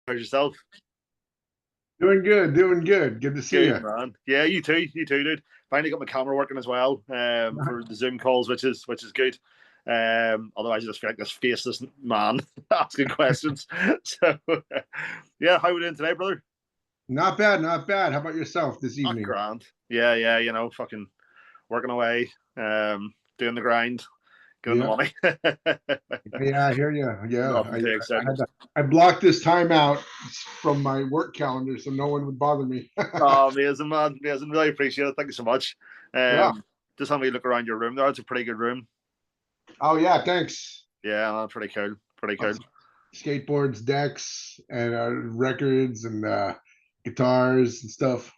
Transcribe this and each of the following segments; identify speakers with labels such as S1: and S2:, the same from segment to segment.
S1: How's yourself?
S2: Doing good, doing good. Good to see
S1: Good
S2: you.
S1: man. Yeah, you too, dude. Finally got my camera working as well for the Zoom calls, which is good. Otherwise, I just feel like this faceless man asking questions. So, yeah, how we doing today, brother?
S2: Not bad, not bad. How about yourself this
S1: Ah,
S2: evening?
S1: grand. Yeah, yeah, fucking working away, doing the grind, getting the
S2: Yeah,
S1: money.
S2: yeah, I hear you. Yeah,
S1: Nothing too
S2: I
S1: exciting.
S2: had to, I blocked this time out from my work calendar so no one would bother me.
S1: Oh, amazing, man. Amazing. Really appreciate it. Thank you so much.
S2: Yeah.
S1: Just having a look around your room there. It's a pretty good room.
S2: Oh yeah, thanks.
S1: Yeah, no, pretty cool. Pretty cool.
S2: Lots of skateboards, decks, and records and guitars and stuff.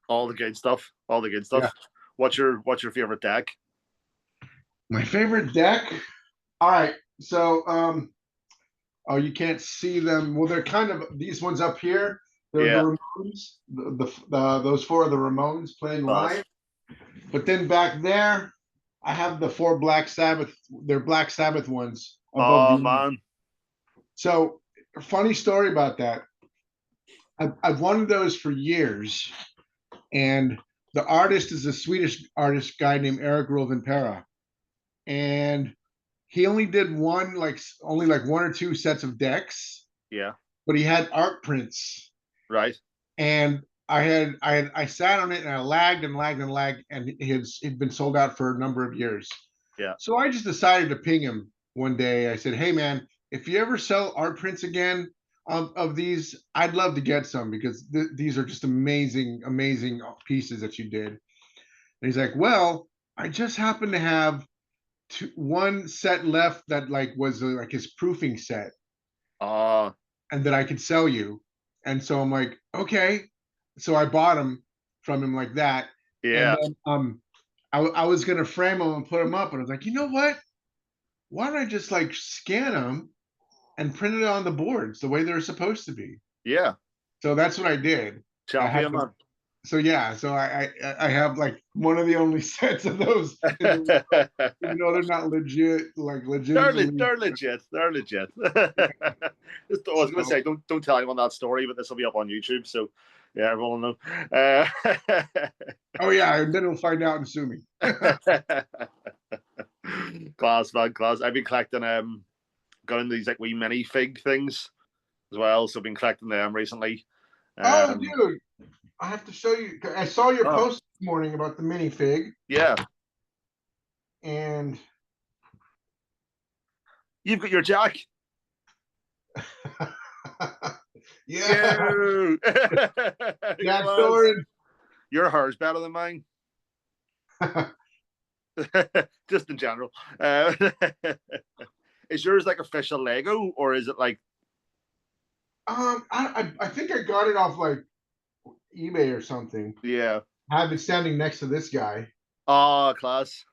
S1: All the good stuff. All the good
S2: Yeah.
S1: stuff. What's your favorite deck?
S2: My favorite deck. All right. So oh, you can't see them. Well, they're kind of these ones up here. They're the
S1: Yeah,
S2: Ramones. Those four are the Ramones playing
S1: class.
S2: live. But then back there, I have the four Black Sabbath. They're Black Sabbath ones above
S1: Oh
S2: the.
S1: man.
S2: So, funny story about that. I've wanted those for years, and the artist is a Swedish artist guy named Eric Rovenpera, and he only did only like one or two sets of decks,
S1: Yeah.
S2: but he had art prints,
S1: Right.
S2: and I sat on it and I lagged and lagged and lagged, and it'd been sold out for a number of years.
S1: Yeah.
S2: So I just decided to ping him one day. I said, "Hey man, if you ever sell art prints again of these, I'd love to get some because these are just amazing, amazing pieces that you did." And he's like, "Well, I just happen to have one set left that like was like his proofing set,
S1: Oh,
S2: and that I could sell you." And so I'm like, "Okay." So I bought them from him like that, and
S1: yeah.
S2: then I was gonna frame them and put them up, and I was like, you know what? Why don't I just like scan them and print it on the boards the way they're supposed to be?
S1: Yeah.
S2: So that's what I did. I had
S1: Champion,
S2: them.
S1: man.
S2: So yeah, so I have like one of the only sets of those in the world, even though they're not legit, like legitimately.
S1: They're legit. They're legit. Just, I was gonna
S2: So
S1: say, don't tell anyone that story, but this will be up on YouTube, so yeah, everyone will know.
S2: oh yeah, and then he'll find out and sue me.
S1: Class, man, class. I've been collecting got into these like wee mini fig things as well, so I've been collecting them recently.
S2: Oh
S1: Um
S2: dude, I have to show you. I saw your
S1: oh
S2: post this morning about the minifig,
S1: yeah.
S2: and
S1: You've got your Jack.
S2: yeah,
S1: You
S2: Jack
S1: class.
S2: Soren.
S1: Your hair's better than mine. Just in general. Is yours like official Lego or is it like
S2: I think I got it off like eBay or something.
S1: yeah.
S2: I have it standing next to this guy,
S1: Oh, class.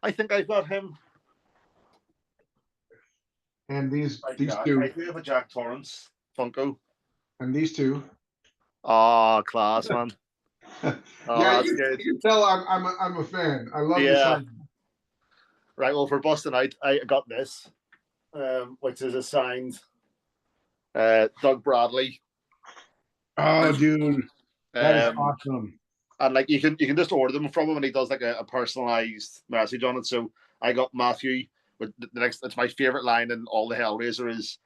S1: I think I got him.
S2: and
S1: Like
S2: these
S1: Jack. I
S2: two,
S1: do have a Jack Torrance Funko.
S2: and these two.
S1: Oh, class, man. Oh,
S2: Yeah,
S1: that's good.
S2: you can tell I'm a fan. I love this
S1: Yeah.
S2: song.
S1: Right. Well, for Boston, I got this, which is a signed Doug Bradley.
S2: Oh, dude, that is
S1: Um,
S2: awesome.
S1: and like you can just order them from him, and he does like a personalized message on it. So I got Matthew. With the next, it's my favorite line in all the Hellraiser is,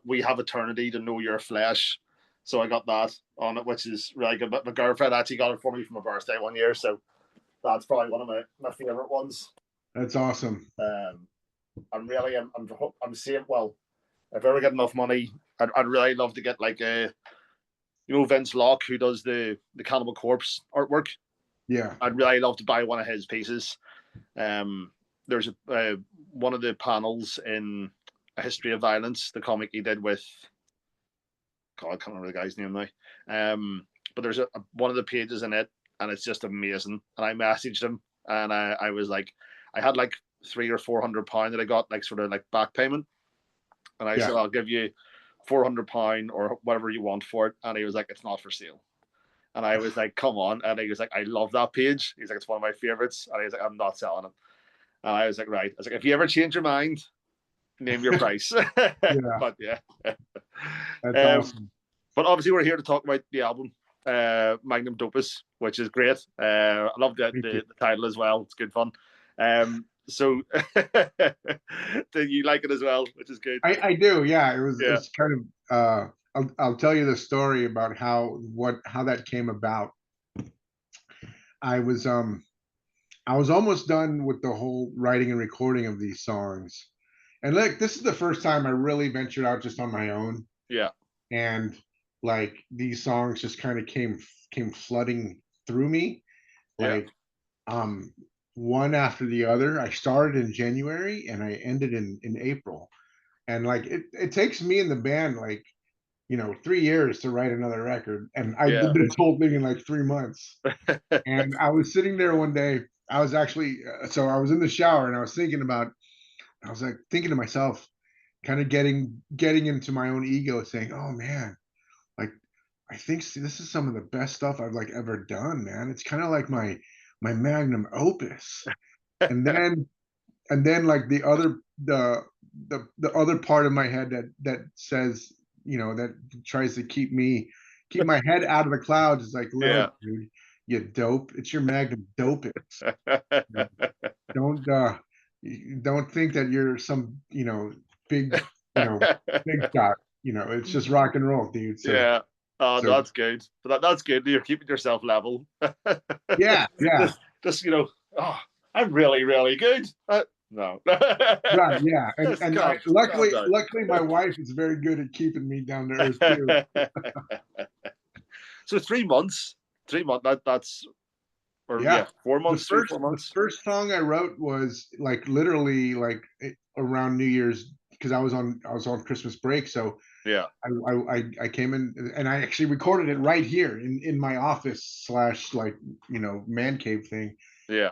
S1: "We have eternity to know your flesh." So I got that on it, which is really good. But my girlfriend actually got it for me for my birthday one year, so that's probably one of my favorite ones.
S2: That's awesome.
S1: Um, I'm seeing well. If I ever get enough money, I'd really love to get like a Vince Locke who does the Cannibal Corpse artwork.
S2: Yeah,
S1: I'd really love to buy one of his pieces. There's one of the panels in A History of Violence, the comic he did with God, I can't remember the guy's name now. But there's one of the pages in it, and it's just amazing. And I messaged him, and I was like, I had like £300 or £400 that I got like sort of like back payment, and I
S2: yeah.
S1: said I'll give you £400 or whatever you want for it, and he was like, it's not for sale. And I was like, come on. And he was like, I love that page. He's like, it's one of my favorites. And he was like, I'm not selling it. And I was like, right. I was like, if you ever change your mind, name your price.
S2: Yeah,
S1: But yeah.
S2: that's
S1: Um,
S2: awesome.
S1: But obviously, we're here to talk about the album, Magnum Dopus, which is great. I love the title as well. It's good fun. So do you like it as well, which is good.
S2: I do, yeah.
S1: Yeah.
S2: It's kind of I'll tell you the story about how that came about. I was almost done with the whole writing and recording of these songs. And look, this is the first time I really ventured out just on my own.
S1: Yeah.
S2: And like these songs just kind of came flooding through me. Like one after the other. I started in January and I ended in April. And like it takes me and the band like 3 years to write another record, and I did this whole thing in like 3 months. And I was sitting there one day. I was actually so I was in the shower and I was thinking about. I was like thinking to myself, kind of getting into my own ego, saying, "Oh man, like I think this is some of the best stuff I've like ever done, man. It's kind of like my magnum opus." And then like the other part of my head that says, that tries to keep my head out of the clouds is like, look, dude, you dope. It's your magnum dopus. Don't don't think that you're some big big shot. It's just rock and roll, dude. So
S1: oh,
S2: so
S1: that's good. That's good. You're keeping yourself level.
S2: yeah.
S1: Just oh, I'm really, really good. No.
S2: Right, yeah. And luckily
S1: calm
S2: my wife is very good at keeping me down to earth too.
S1: So 3 months. 3 months. That's
S2: Yeah.
S1: 4 months.
S2: The
S1: 4 months.
S2: first song I wrote was like literally like around New Year's, because I was on Christmas break. So I came in and I actually recorded it right here in my office / like man cave thing.
S1: Yeah.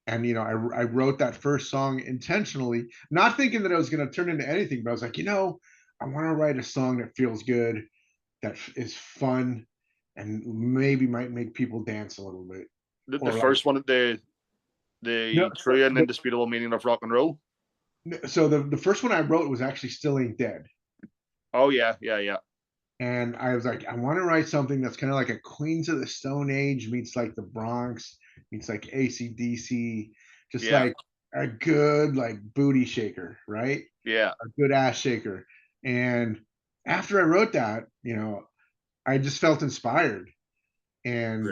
S2: And I wrote that first song intentionally, not thinking that I was going to turn into anything, but I was like, I want to write a song that feels good, that is fun, and maybe might make people dance a little bit.
S1: The first one, the true and indisputable meaning of rock and roll.
S2: So the first one I wrote was actually Still Ain't Dead.
S1: Oh yeah.
S2: And I was like, I want to write something that's kind of like a Queens of the Stone Age meets like the Bronx meets like AC/DC, just like a good like booty shaker, right?
S1: Yeah.
S2: A good ass shaker. And after I wrote that, I just felt inspired. And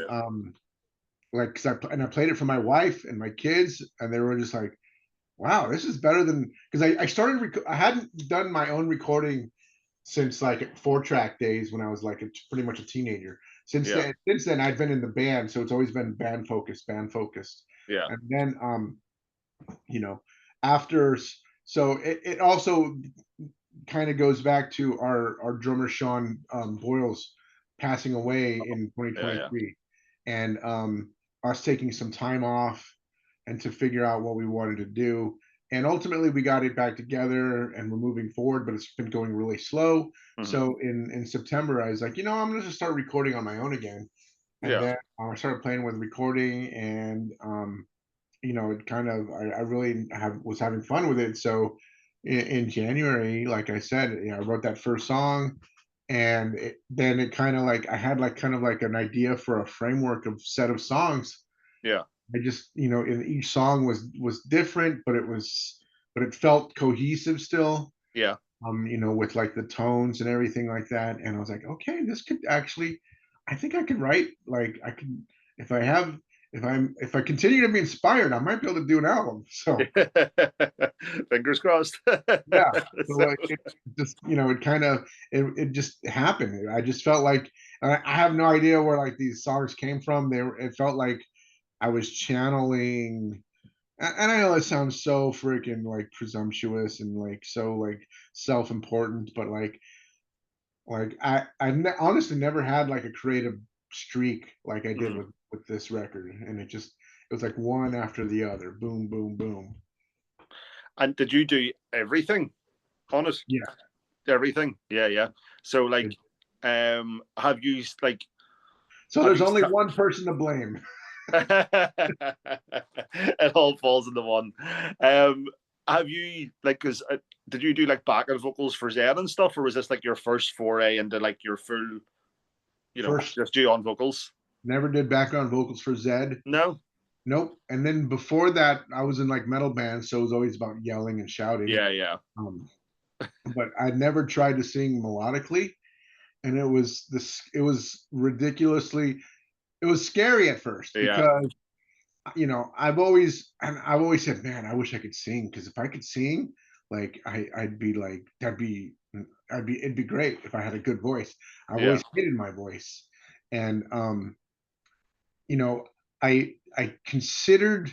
S2: like, I played it for my wife and my kids, and they were just like, wow, this is better than, because I hadn't done my own recording since like 4-track days when I was like pretty much a teenager. Since then I've been in the band, so it's always been band focused.
S1: Yeah.
S2: And then after, so it also kind of goes back to our drummer Sean Boyles passing away in 2023, and us taking some time off and to figure out what we wanted to do. And ultimately we got it back together and we're moving forward, but it's been going really slow. Mm-hmm. So in September, I was like, I'm going to just start recording on my own again. And then I started playing with recording, and it kind of, I really was having fun with it. So in January, like I said, I wrote that first song, and then it kind of like, I had like kind of like an idea for a framework of set of songs.
S1: Yeah.
S2: I just, in each song was different, but it felt cohesive still.
S1: Yeah.
S2: With like the tones and everything like that. And I was like, okay, this could actually, I think I could write, like I could, if I continue to be inspired, I might be able to do an album. So
S1: fingers crossed.
S2: Yeah. So like it just, it kind of, it just happened. I just felt like, I have no idea where like these songs came from. It felt like I was channeling, and I know it sounds so freaking like presumptuous and like so like self-important, but like I honestly never had like a creative streak like I did with this record, and it was like one after the other, boom, boom, boom.
S1: And did you do everything on it?
S2: Yeah,
S1: everything. Yeah. So like, have you like?
S2: So there's only one person to blame.
S1: It all falls into one. Have you like? Because did you do like backup vocals for Zed and stuff, or was this like your first foray into like your full,
S2: First,
S1: just you on vocals?
S2: never did background vocals for Zed.
S1: No.
S2: Nope. And then before that, I was in like metal bands, so it was always about yelling and shouting.
S1: Yeah, yeah,
S2: Um, but I never tried to sing melodically, and it was ridiculously, it was scary at first
S1: yeah.
S2: because I've always said, man, I wish I could sing, because if I could sing, like I'd be like it'd be great if I had a good voice. I've
S1: Yeah.
S2: always hated my voice, and you know, I considered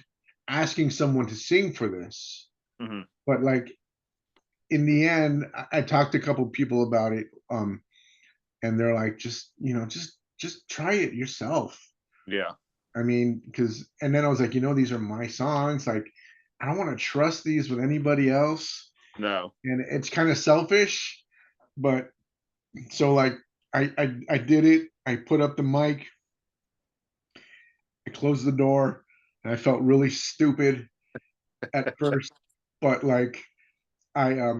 S2: asking someone to sing for this,
S1: Hmm.
S2: but like in the end, I talked to a couple people about it, and they're like, just try it yourself.
S1: Yeah.
S2: I mean, because and then I was like, these are my songs. Like, I don't want to trust these with anybody else,
S1: No.
S2: and it's kind of selfish. But so like, I did it. I put up the mic. I closed the door, and I felt really stupid at first, but like I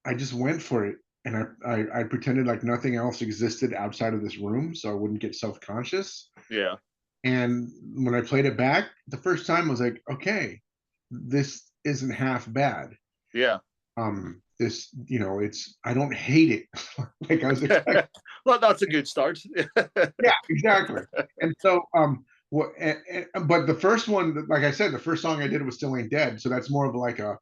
S2: I just went for it, and I pretended like nothing else existed outside of this room, so I wouldn't get self conscious.
S1: Yeah.
S2: And when I played it back the first time, I was like, okay, this isn't half bad.
S1: Yeah.
S2: This, it's I don't hate it like I was expecting.
S1: Well, that's a good start.
S2: Yeah, exactly. And so, what? But the first one, like I said, the first song I did was "Still Ain't Dead," so that's more of like a.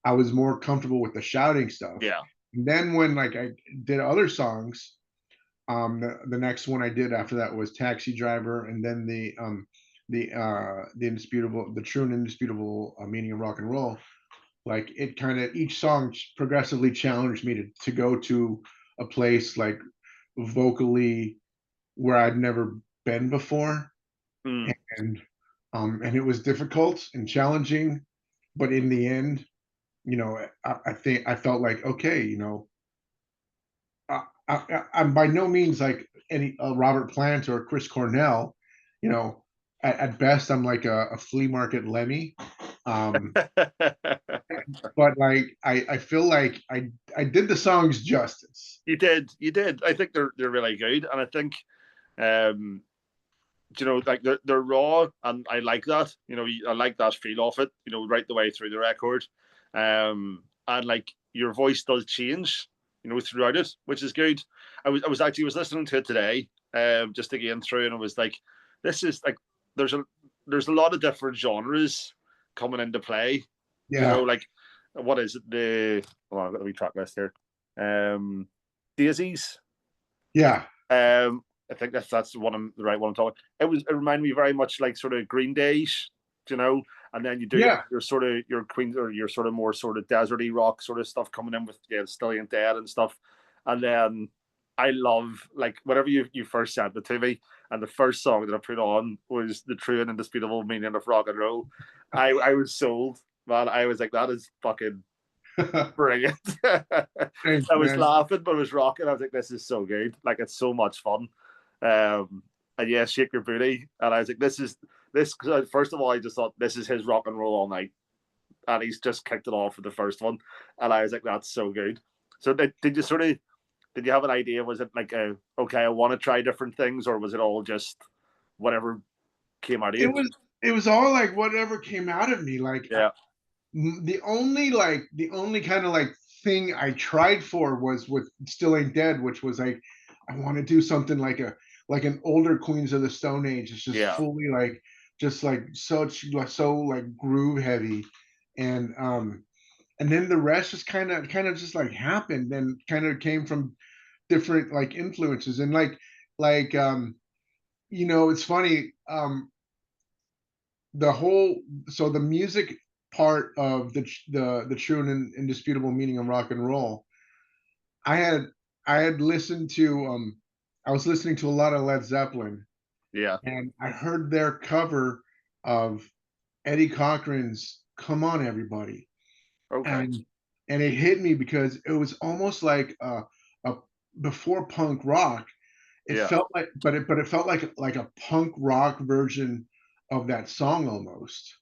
S2: I was more comfortable with the shouting stuff.
S1: Yeah.
S2: And then when like I did other songs, the next one I did after that was Taxi Driver, and then the indisputable, the true and indisputable meaning of rock and roll. Like it kind of each song progressively challenged me to go to a place like vocally where I'd never been before,
S1: Mm.
S2: and it was difficult and challenging, but in the end, I think I felt like okay, I'm by no means like any Robert Plant or Chris Cornell, you know. At best, I'm like a flea market Lemmy, um, but like I feel like I did the songs justice.
S1: You did. You did. I think they're really good, and I think um, like they're raw, and I like that. I like that feel of it. Right the way through the record, and like your voice does change. Throughout it, which is good. I was listening to it today, just again through, and it was like, this is like there's a lot of different genres coming into play.
S2: Yeah,
S1: Like what is it? I've got a wee track list here. Daisies.
S2: yeah,
S1: I think that's the right one I'm talking. It reminded me very much like sort of Green Days, and then you do
S2: yeah.
S1: your sort of your Queens, or your sort of more sort of deserty rock sort of stuff coming in with Still Ain't Dead and stuff. And then I love, like, whenever you first sent it to me, and the first song that I put on was the true and indisputable meaning of rock and roll. I was sold, man. I was like, that is fucking brilliant.
S2: Thanks,
S1: I was
S2: man.
S1: laughing, but I was rocking. I was like, this is so good. Like, it's so much fun. And yeah, Shake Your Booty. And I was like, this. First of all, I just thought this is his rock and roll all night. And he's just kicked it off with the first one. And I was like, that's so good. So did you have an idea? Was it like, okay, I want to try different things, or was it all just whatever came out of
S2: It
S1: you?
S2: was it was all like whatever came out of me. Like
S1: Yeah.
S2: the only kind of like thing I tried for was with Still Ain't Dead, which was like I want to do something like an older Queens of the Stone Age. It's just
S1: Yeah.
S2: fully like just like so like groove heavy, and and then the rest just kind of just like happened and kind of came from different like influences, and like it's funny, the whole so the music part of the true and indisputable meaning of rock and roll. I had I had listened to I was listening to a lot of Led Zeppelin,
S1: Yeah.
S2: and I heard their cover of Eddie Cochran's "Come On Everybody,"
S1: Okay.
S2: and it hit me because it was almost like a before punk rock. It
S1: Yeah.
S2: felt like, but it felt like a punk rock version of that song almost.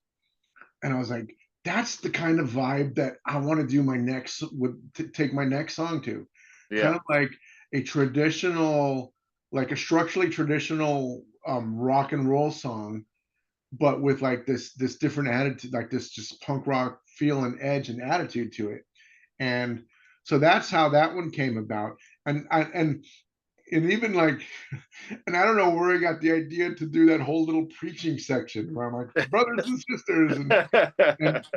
S2: And I was like, that's the kind of vibe that I want to do my next would take my next song to. Kind
S1: Yeah.
S2: of like a traditional, like a structurally traditional rock and roll song, but with like this different attitude, like this just punk rock feel and edge and attitude to it. And so that's how that one came about. And even like, and I don't know where I got the idea to do that whole little preaching section where I'm like, brothers and sisters, and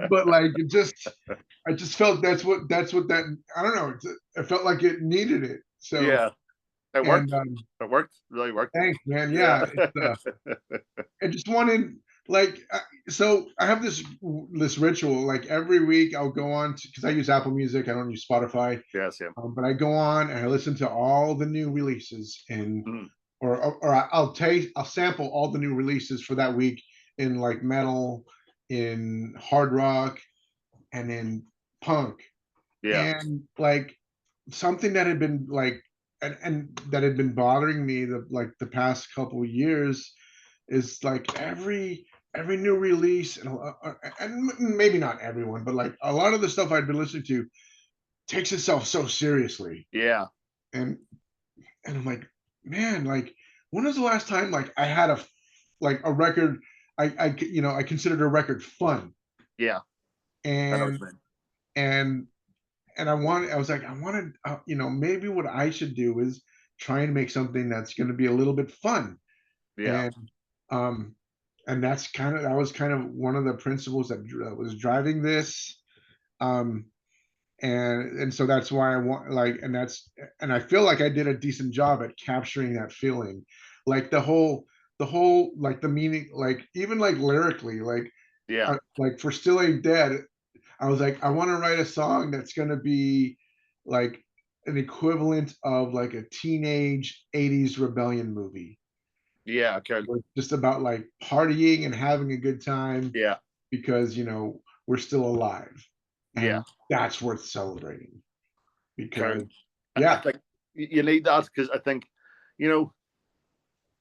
S2: but like it just, I just felt that's what that, I don't know, I felt like it needed it. So
S1: Yeah. It
S2: and
S1: worked. It worked. Really worked.
S2: thanks, man.
S1: Yeah.
S2: Yeah, I just wanted like so I have this ritual like every week I'll go on because I use Apple Music, I don't use Spotify.
S1: Yes. Yeah.
S2: But I go on and I listen to all the new releases and
S1: Mm.
S2: or I'll sample all the new releases for that week in like metal, in hard rock, and in punk.
S1: Yeah.
S2: And like something that had been like and that had been bothering me the past couple of years is like every new release and maybe not everyone, but like a lot of the stuff I'd been listening to takes itself so seriously.
S1: Yeah.
S2: And I'm like, man, like when was the last time like I had a record I considered a record fun.
S1: Yeah. I know what
S2: and
S1: you mean.
S2: and I was like, I wanted, maybe what I should do is try and make something that's going to be a little bit fun.
S1: Yeah.
S2: And um that was kind of one of the principles that was driving this. um and so that's why I want like and I feel like I did a decent job at capturing that feeling, like the whole like the meaning, like even like lyrically,
S1: Yeah.
S2: like for Still Ain't Dead, I was like, I want to write a song that's going to be like an equivalent of like a teenage 80s rebellion movie,
S1: Yeah. Cool.
S2: where it's just about like partying and having a good time
S1: Yeah.
S2: because we're still alive,
S1: Yeah.
S2: and that's worth celebrating
S1: Cool.
S2: because
S1: I
S2: yeah.
S1: think you need that because I think, you know,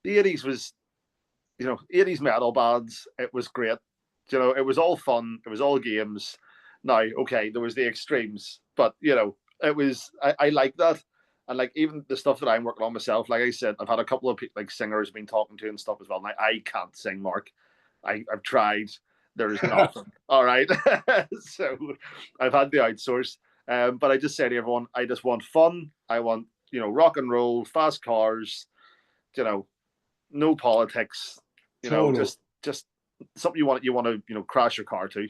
S1: the 80s was, 80s metal bands, it was great. It was all fun, it was all games. Now, okay, there was the extremes, but it was I like that. And like even the stuff that I'm working on myself, like I said, I've had a couple of like singers been talking to and stuff as well. Now I can't sing, Mark. I've tried. There's nothing. All right. So I've had to outsource. But I just say to everyone, I just want fun. I want, rock and roll, fast cars, you know, no politics,
S2: Total.
S1: just something you want to crash your car to,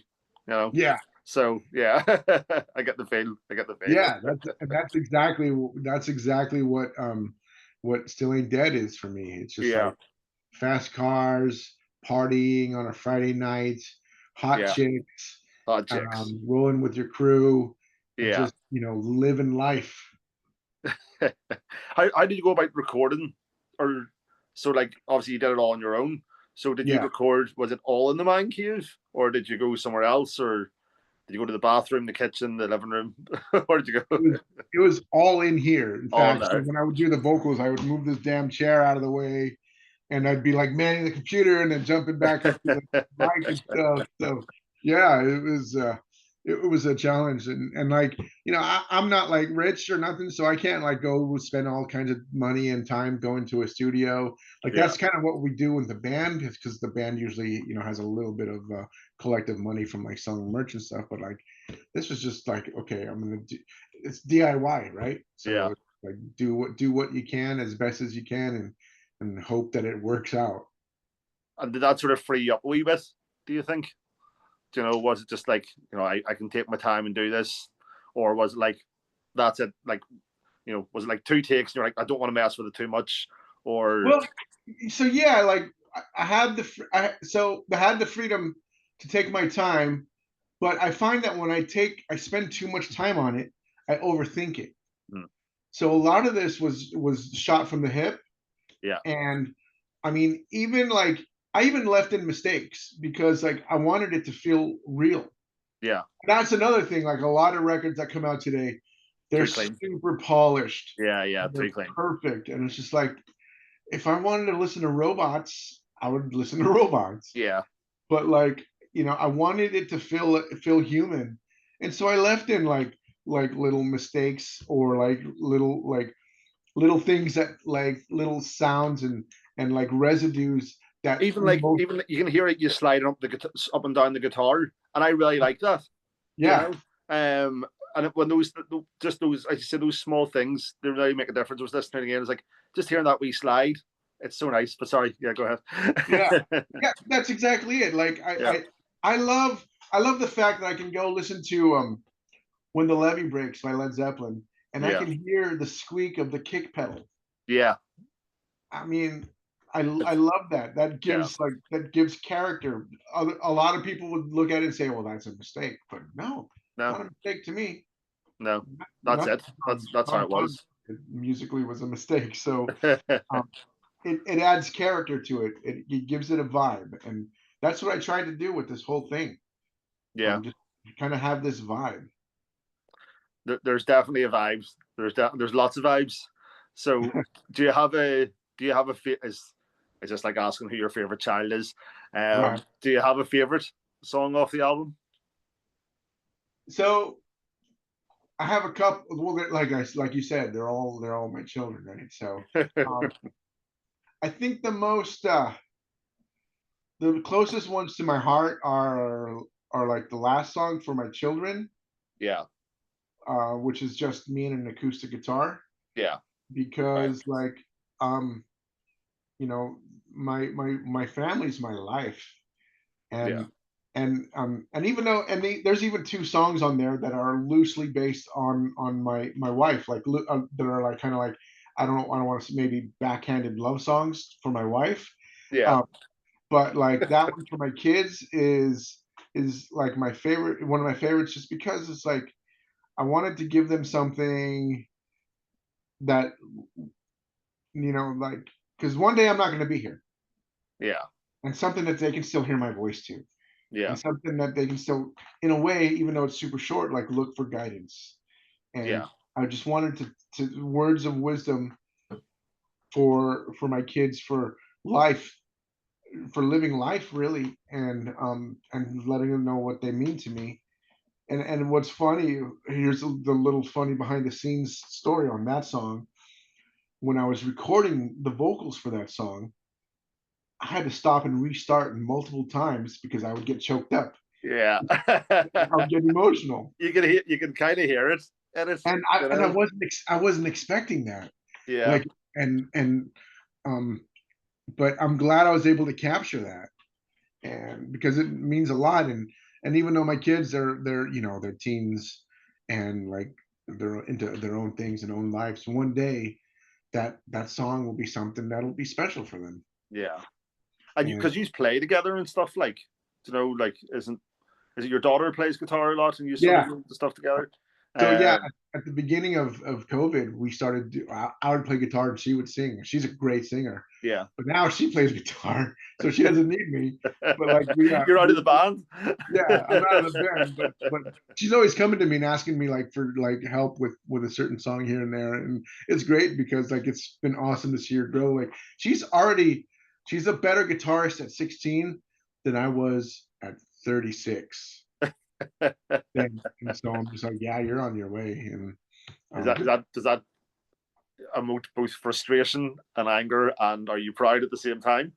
S2: Yeah.
S1: so yeah. I get the feel.
S2: Yeah, that's exactly what Still Ain't Dead is for me. It's just
S1: Yeah.
S2: like fast cars, partying on a Friday night, hot
S1: Yeah.
S2: chicks,
S1: Hot chicks.
S2: rolling with your crew, and
S1: Yeah.
S2: just living life.
S1: How did you go about recording? Or so like obviously you did it all on your own, so did you
S2: Yeah,
S1: record, was it all in the man cave, or did you go somewhere else, or did you go to the bathroom, the kitchen, the living room? Where did you go?
S2: it was all in here. In
S1: All in
S2: fact, so
S1: there.
S2: when I would do the vocals, I would move this damn chair out of the way, and I'd be like manning the computer and then jumping back up to the mic and stuff. So yeah, it was a challenge, and like I'm not like rich or nothing, so I can't like go spend all kinds of money and time going to a studio. Like
S1: Yeah.
S2: that's kind of what we do with the band, because the band usually has a little bit of collective money from like selling merch and stuff. But like this was just like, okay, it's DIY, right?
S1: Yeah.
S2: So like do what you can as best as you can, and hope that it works out.
S1: And did that sort of free you up a wee bit, do you think? Was it just like, I can take my time and do this? Or was it like, that's it? Like, was it like two takes and you're like, I don't want to mess with it too much? Or,
S2: Well, so yeah, like I had I had the freedom to take my time, but I find that when I spend too much time on it, I overthink it.
S1: hmm,
S2: So a lot of this was shot from the hip,
S1: yeah,
S2: and I mean, even like I even left in mistakes because like I wanted it to feel real.
S1: yeah,
S2: That's another thing. Like a lot of records that come out today, they're
S1: too clean.
S2: super polished,
S1: Yeah, yeah,
S2: and they're
S1: too clean.
S2: perfect, and it's just like if I wanted to listen to robots, I would listen to robots.
S1: Yeah,
S2: But like, I wanted it to feel human, and so I left in like little mistakes, or little things, that like little sounds and like residues that most.
S1: Even you can hear it, you sliding up and down the guitar, and I really like that. You
S2: Yeah,
S1: know, and when those just those, like you said, those small things, they really make a difference. I was listening again, it's like just hearing that wee slide. It's so nice. But sorry, yeah, go
S2: yeah,
S1: ahead.
S2: yeah. That's exactly it. Like
S1: Yeah,
S2: I love the fact that I can go listen to "When the Levee Breaks" by Led Zeppelin, and I
S1: yeah,
S2: can hear the squeak of the kick pedal.
S1: yeah,
S2: I mean, I
S1: it's,
S2: love that.
S1: yeah.
S2: That gives character. A lot of people would look at it and say, "Well, that's a mistake," but no,
S1: No,
S2: not a mistake to me.
S1: no, that's
S2: Nothing
S1: it. That's how it
S2: song
S1: was.
S2: musically was a mistake. So um, it adds character to it. It gives it a vibe, and that's what I tried to do with this whole thing.
S1: Yeah,
S2: Just kind of have this vibe.
S1: there's definitely a vibes. There's lots of vibes. So, do you have a do you have a is just like asking who your favorite child is?
S2: Right.
S1: Do you have a favorite song off the album?
S2: So I have a couple. Well, like you said, they're all my children, right? So um, I think the closest ones to my heart are like the last song for my children,
S1: Yeah,
S2: which is just me and an acoustic guitar,
S1: yeah, right.
S2: because like um you know my family's my life,
S1: Yeah,
S2: and and even though there's even two songs on there that are loosely based on my wife, like that are like kind of like, I don't want to, maybe backhanded love songs for my wife.
S1: yeah,
S2: um, but like that one for my kids is like my favorite, one of my favorites, just because it's like I wanted to give them something that, like, because one day I'm not going to be here,
S1: yeah,
S2: and something that they can still hear my voice to,
S1: yeah,
S2: and something that they can still, in a way, even though it's super short, like look for guidance.
S1: yeah,
S2: And I just wanted to words of wisdom for my kids, for life, for living life really, and letting them know what they mean to me. And what's funny, here's the little funny behind the scenes story on that song. When I was recording the vocals for that song, I had to stop and restart multiple times because I would get choked up.
S1: yeah.
S2: I would get emotional.
S1: You can kind of hear it, and it's
S2: And I
S1: you
S2: and I
S1: know,
S2: wasn't I wasn't expecting that.
S1: yeah,
S2: Like, and um but I'm glad I was able to capture that, and because it means a lot. And even though my kids they're teens, and like they're into their own things and own lives, one day that song will be something that'll be special for them.
S1: yeah. And you,
S2: And
S1: because you play together and stuff, like, like, is it your daughter plays guitar a lot and you sort of
S2: yeah,
S1: do the stuff together?
S2: so yeah,
S1: Um,
S2: at the beginning of COVID, we started. I would play guitar and she would sing. She's a great singer,
S1: yeah.
S2: but now she plays guitar, so she doesn't need me. But like
S1: You're out of the band.
S2: yeah, I'm out of the band, but she's always coming to me and asking me like for like help with a certain song here and there, and it's great because like it's been awesome to see her grow. Like she's a better guitarist at 16 than I was at 36. And so I'm just like, yeah, you're on your way. And
S1: Is that does that emote both frustration and anger, and are you proud at the same time?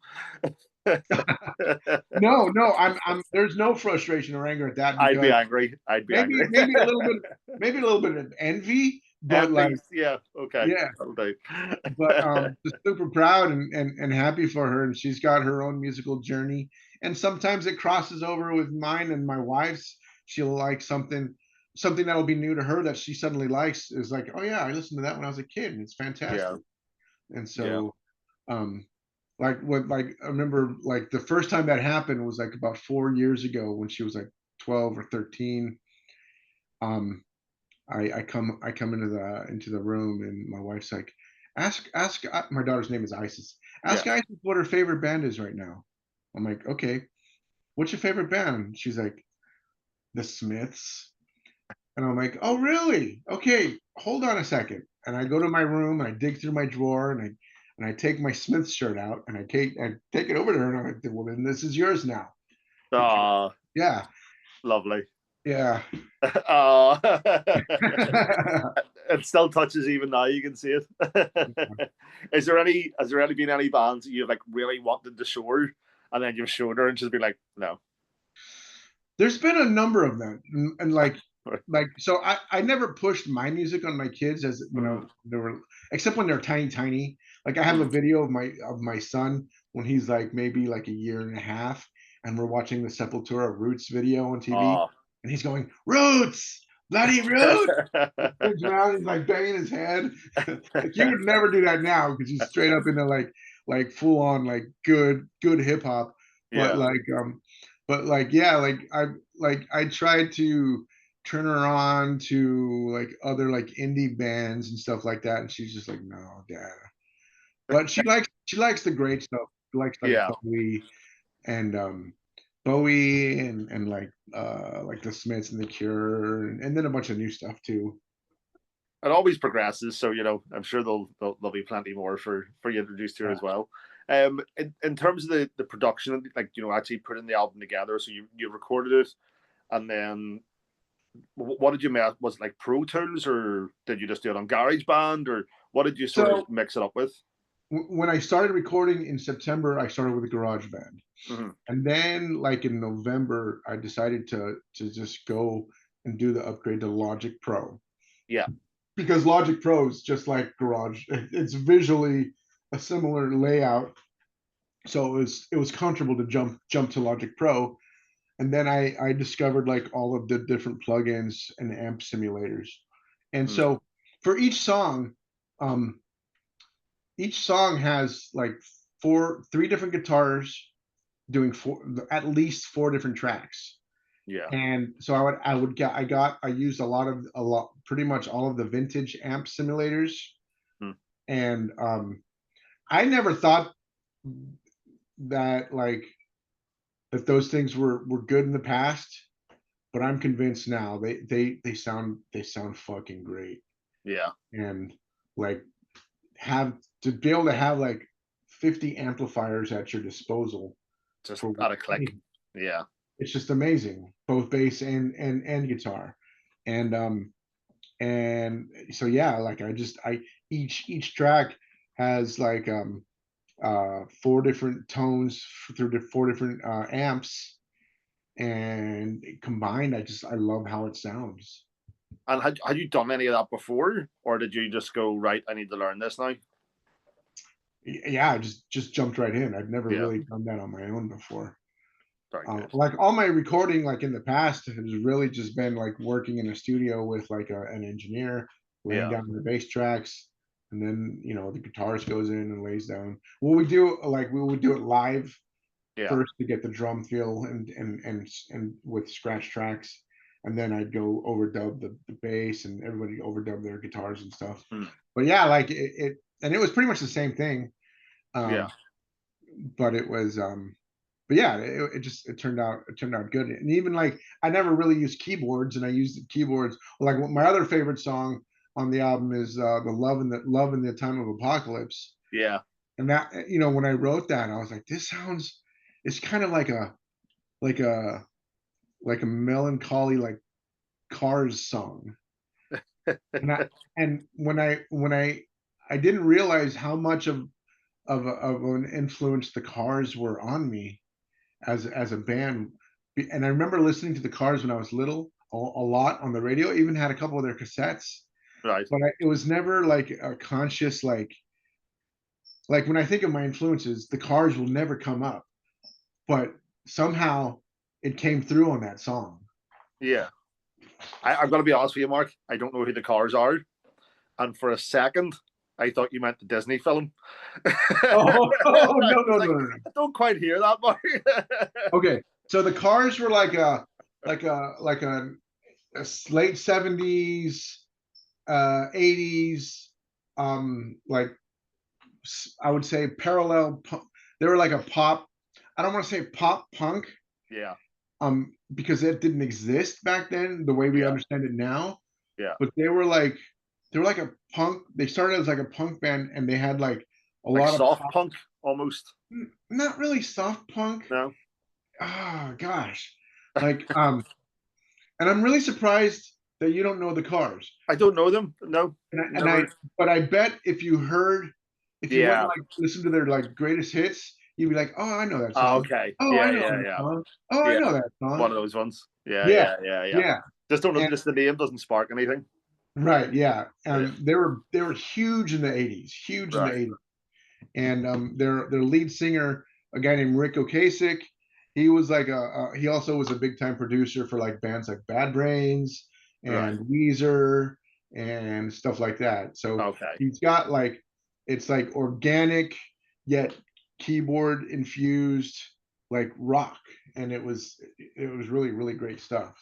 S2: no, I'm there's no frustration or anger at that,
S1: I'd be
S2: because
S1: angry. I'd be
S2: maybe
S1: angry.
S2: maybe a little bit of envy, but like,
S1: Envy, yeah, okay,
S2: yeah.
S1: that'll do.
S2: But just super proud and happy for her, and she's got her own musical journey, and sometimes it crosses over with mine and my wife's. She'll like something that'll be new to her that she suddenly likes, is like, oh yeah, I listened to that when I was a kid and it's
S1: Yeah,
S2: fantastic. And
S1: yeah,
S2: so um like I remember like the first time that happened was like about 4 years ago, when she was like 12 or 13. um I come into the room, and my wife's like, ask my daughter's name is Isis.
S1: yeah.
S2: Ask Isis what her favorite band is right now. I'm like, okay, what's your favorite band? She's like, the Smiths. And I'm like, oh really? Okay, hold on a second. And I go to my room and I dig through my drawer, and I take my Smiths shirt out, and I take it over to her, and I'm like, well then this is yours now. Because
S1: Ah,
S2: Yeah,
S1: Lovely.
S2: yeah.
S1: Oh, it still touches even now. You can see it. Has there any been any bands that you've like really wanted to show her, and then you've showed her and she's been like, no.
S2: There's been a number of them, and like so I never pushed my music on my kids as you know
S1: Mm,
S2: they were except when they're tiny. Like I have a
S1: mm.
S2: video of my son when he's like maybe like a year and a half, and we're watching the Sepultura Roots video on TV,
S1: Oh.
S2: and he's going Roots, bloody Roots. Turns around, he's like banging his head. Like you would never do that now because he's straight up into like full on like good hip hop. But
S1: Yeah.
S2: like yeah, I tried to turn her on to like other like indie bands and stuff like that, and she's just like, no, dad. But she likes the great stuff. She likes like
S1: Yeah.
S2: Bowie and like the Smiths and the Cure and then a bunch of new stuff too.
S1: It always progresses, so you know, I'm sure there'll be plenty more for you introduced to her as well. In terms of the production, like you know, actually putting the album together, so you recorded it, and then what did you make? Was it like Pro Tools, or did you just do it on GarageBand, or what did you sort of
S2: So
S1: mix it up with?
S2: when I started recording in September, I started with a garage band.
S1: Mm-hmm.
S2: And then like in November, I decided to just go and do the upgrade to Logic Pro.
S1: Yeah.
S2: Because Logic Pro is just like Garage. It's visually a similar layout. So it was comfortable to jump to Logic Pro. And then I discovered like all of the different plugins and amp simulators. And
S1: Mm.
S2: so for um, each song has like three different guitars doing at least four different tracks.
S1: Yeah.
S2: And so I used pretty much all of the vintage amp simulators.
S1: Mm.
S2: And I never thought that like that those things were good in the past, but I'm convinced now they sound fucking great.
S1: Yeah.
S2: And like have to be able to have like 50 amplifiers at your disposal
S1: Just
S2: for
S1: at a click. Yeah.
S2: it's just amazing, both bass and guitar. And and so yeah, like I each track has like four different tones through the four different amps, and combined I love how it sounds.
S1: And had you done any of that before, or did you just go right? I need to learn this now.
S2: Yeah, I just jumped right in. I've never
S1: Yeah.
S2: really done that on my own before.
S1: Very good.
S2: Like all my recording like in the past has really just been like working in a studio with like an engineer laying
S1: Yeah.
S2: down the bass tracks, and then the guitarist goes in and lays down. Well, we would do it live
S1: Yeah.
S2: first to get the drum feel and with scratch tracks, and then I'd go overdub the bass, and everybody overdub their guitars and stuff.
S1: Mm.
S2: But yeah, like it and it was pretty much the same thing.
S1: Yeah.
S2: um but it was but yeah, it turned out good. And even like I never really used keyboards, and I used the keyboards. Like my other favorite song on the album is the Love in the Time of Apocalypse.
S1: Yeah.
S2: And that when I wrote that, I was like, this sounds, it's kind of like a like a melancholy like Cars song. And I didn't realize how much of an influence the Cars were on me as a band. And I remember listening to the Cars when I was little a lot on the radio. Even had a couple of their cassettes,
S1: Right.
S2: but it was never like a conscious like when I think of my influences, the Cars will never come up, but somehow it came through on that song.
S1: Yeah. I'm going to be honest with you, Mark. I don't know who the Cars are, and for a second, I thought you meant the Disney film.
S2: Oh, oh
S1: I
S2: no,
S1: was
S2: no,
S1: like,
S2: no, no, no.
S1: I don't quite hear that, Mark.
S2: Okay, so the Cars were like a late 70s, 80s, like I would say parallel. They were like a pop. I don't want to say pop punk,
S1: Yeah.
S2: because it didn't exist back then the way we
S1: Yeah.
S2: understand it now.
S1: Yeah.
S2: But they were like a punk. They started as like a punk band, and they had like a
S1: Like
S2: lot of
S1: soft
S2: pop,
S1: punk almost.
S2: not really soft punk.
S1: No.
S2: Oh gosh. Like, and I'm really surprised that you don't know the Cars.
S1: I don't know them. No,
S2: And I,
S1: never.
S2: but I bet if you heard, if you went and
S1: Yeah.
S2: like listened to their like greatest hits, you'd be like, oh, I know that
S1: Oh,
S2: song.
S1: okay.
S2: Oh, I
S1: Yeah,
S2: know
S1: yeah,
S2: that
S1: yeah,
S2: song. Oh, I
S1: yeah.
S2: know that
S1: One
S2: song.
S1: of those ones. Yeah,
S2: Yeah,
S1: yeah, yeah, yeah.
S2: yeah,
S1: Just don't know.
S2: and
S1: Just the name doesn't spark anything.
S2: right, yeah.
S1: Yeah.
S2: They were huge in the '80s, huge in the
S1: Right.
S2: '80s. And their lead singer, a guy named Rick Ocasek, he was like he also was a big time producer for like bands like Bad Brains
S1: Right.
S2: and Weezer and stuff like that. So
S1: Okay.
S2: he's got like, it's like organic yet keyboard infused like rock, and it was really really great stuff.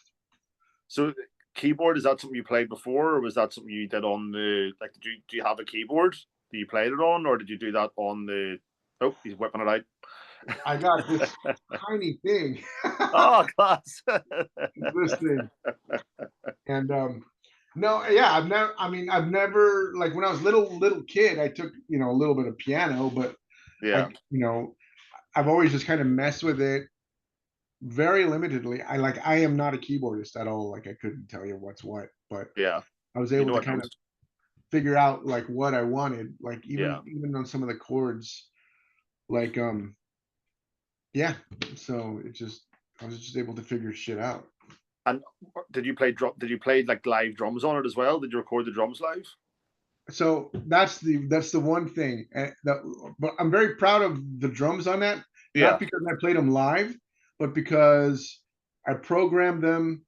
S1: So keyboard, is that something you played before, or was that something you did on the like? Do you have a keyboard that you played it on, or did you do that on the? Oh, he's whipping it out.
S2: I got this tiny thing.
S1: Oh, class.
S2: This thing. And no, yeah, I've never like when I was little kid, I took, a little bit of piano, but I,
S1: Yeah,
S2: I've always just kind of messed with it very limitedly. I am not a keyboardist at all. Like I couldn't tell you what's what, but
S1: yeah.
S2: I was
S1: You
S2: able
S1: know
S2: to
S1: what
S2: kind of
S1: knows?
S2: figure out like what I wanted, like
S1: Yeah.
S2: even on some of the chords, like yeah. So I was just able to figure shit out.
S1: And did you play drum? Did you play like live drums on it as well? Did you record the drums live?
S2: So that's the one thing. But I'm very proud of the drums on that, not
S1: Yeah,
S2: because I played them live, but because I programmed them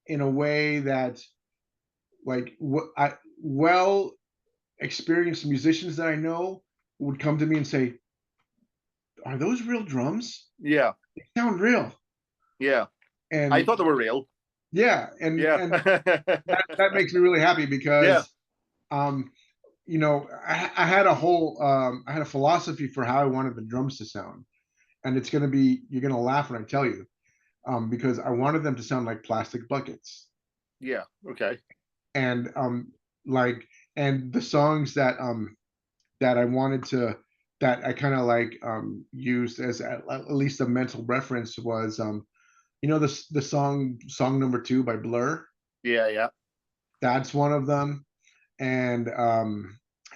S2: in a way that like what I well experienced musicians that I know would come to me and say, "Are those real drums?
S1: yeah,
S2: They sound real."
S1: yeah. I
S2: And
S1: thought they were real.
S2: yeah, and
S1: Yeah,
S2: and that makes me really happy
S1: yeah.
S2: because um I had I had a philosophy for how I wanted the drums to sound, and it's going to be, you're going to laugh when I tell you, because I wanted them to sound like plastic buckets,
S1: Yeah. Okay.
S2: and like, and the songs that I wanted to, that I kind of like used as at least a mental reference was the song number 2 by Blur.
S1: Yeah, yeah.
S2: That's one of them, and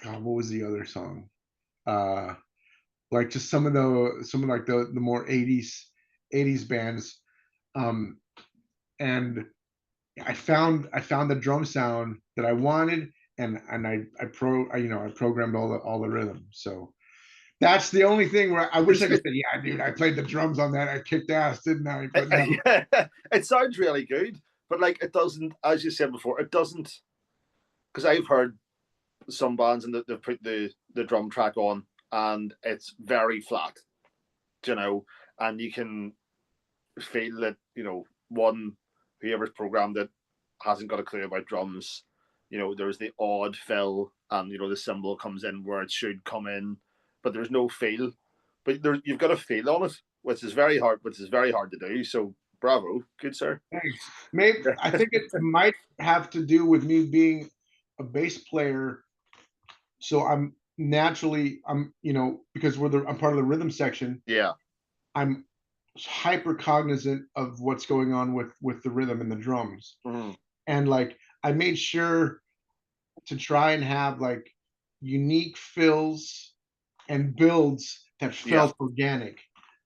S2: God, what was the other song? Uh, like just some of like the more '80s bands, um and I found the drum sound that I wanted, and I programmed all the rhythm. So that's the only thing where I wish I could say, yeah, dude, I played the drums on that, I kicked ass, didn't I? But no.
S1: It sounds really good, but like it doesn't. As you said before, it doesn't. Because I've heard some bands and they've put the drum track on, and it's very flat, and you can feel that one, whoever's programmed it hasn't got a clue about drums. There's the odd fill, and the cymbal comes in where it should come in, but there's no feel. But you've got a feel on it, which is very hard. Which is very hard to do. So bravo, good sir.
S2: Thanks. Maybe I think it might have to do with me being a bass player, so I'm because I'm part of the rhythm section.
S1: Yeah,
S2: I'm hyper cognizant of what's going on with the rhythm and the drums,
S1: mm-hmm.
S2: and like I made sure to try and have like unique fills and builds that
S1: Yeah,
S2: felt organic.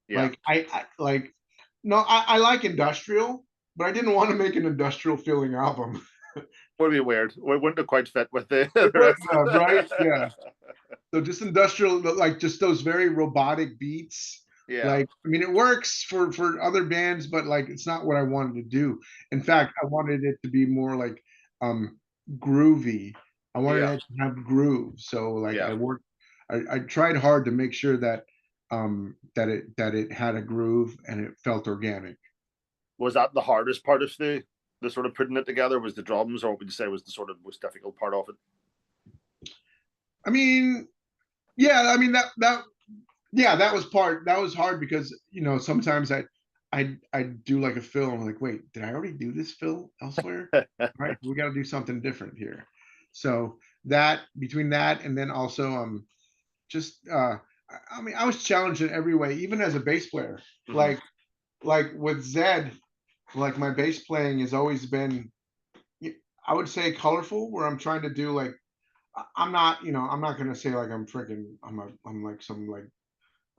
S1: yeah.
S2: Like I like no, I like industrial, but I didn't want to make an industrial feeling album.
S1: Would be weird. Wouldn't it quite fit with the,
S2: It
S1: the
S2: wouldn't have, right?
S1: rest?
S2: Yeah. So just industrial, like just those very robotic beats.
S1: Yeah,
S2: Like, I mean, it works for other bands, but like it's not what I wanted to do. In fact, I wanted it to be more like um groovy. I wanted
S1: yeah,
S2: it to have groove. So like
S1: yeah.
S2: I tried hard to make sure that it had a groove and it felt organic.
S1: Was that the hardest part of the sort of putting it together? Was the drums, or what would you say was the sort of most difficult part of it?
S2: I mean, yeah, I mean that yeah, that was hard because sometimes I do like a fill and I'm like, wait, did I already do this fill elsewhere? All right, we got to do something different here. So that, between that and then also just I mean, I was challenged in every way, even as a bass player.
S1: Mm-hmm.
S2: Like with Zed, like my bass playing has always been, I would say colorful, where I'm trying to do like, I'm not, I'm not gonna say like I'm freaking, I'm like some like,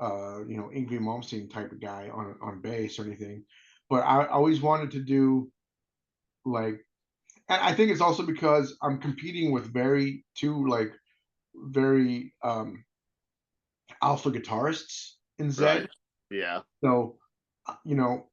S2: Ingrid Malmsteen type of guy on bass or anything, but I always wanted to do like, and I think it's also because I'm competing with very alpha guitarists in
S1: Right.
S2: Zed.
S1: Yeah.
S2: So, you know,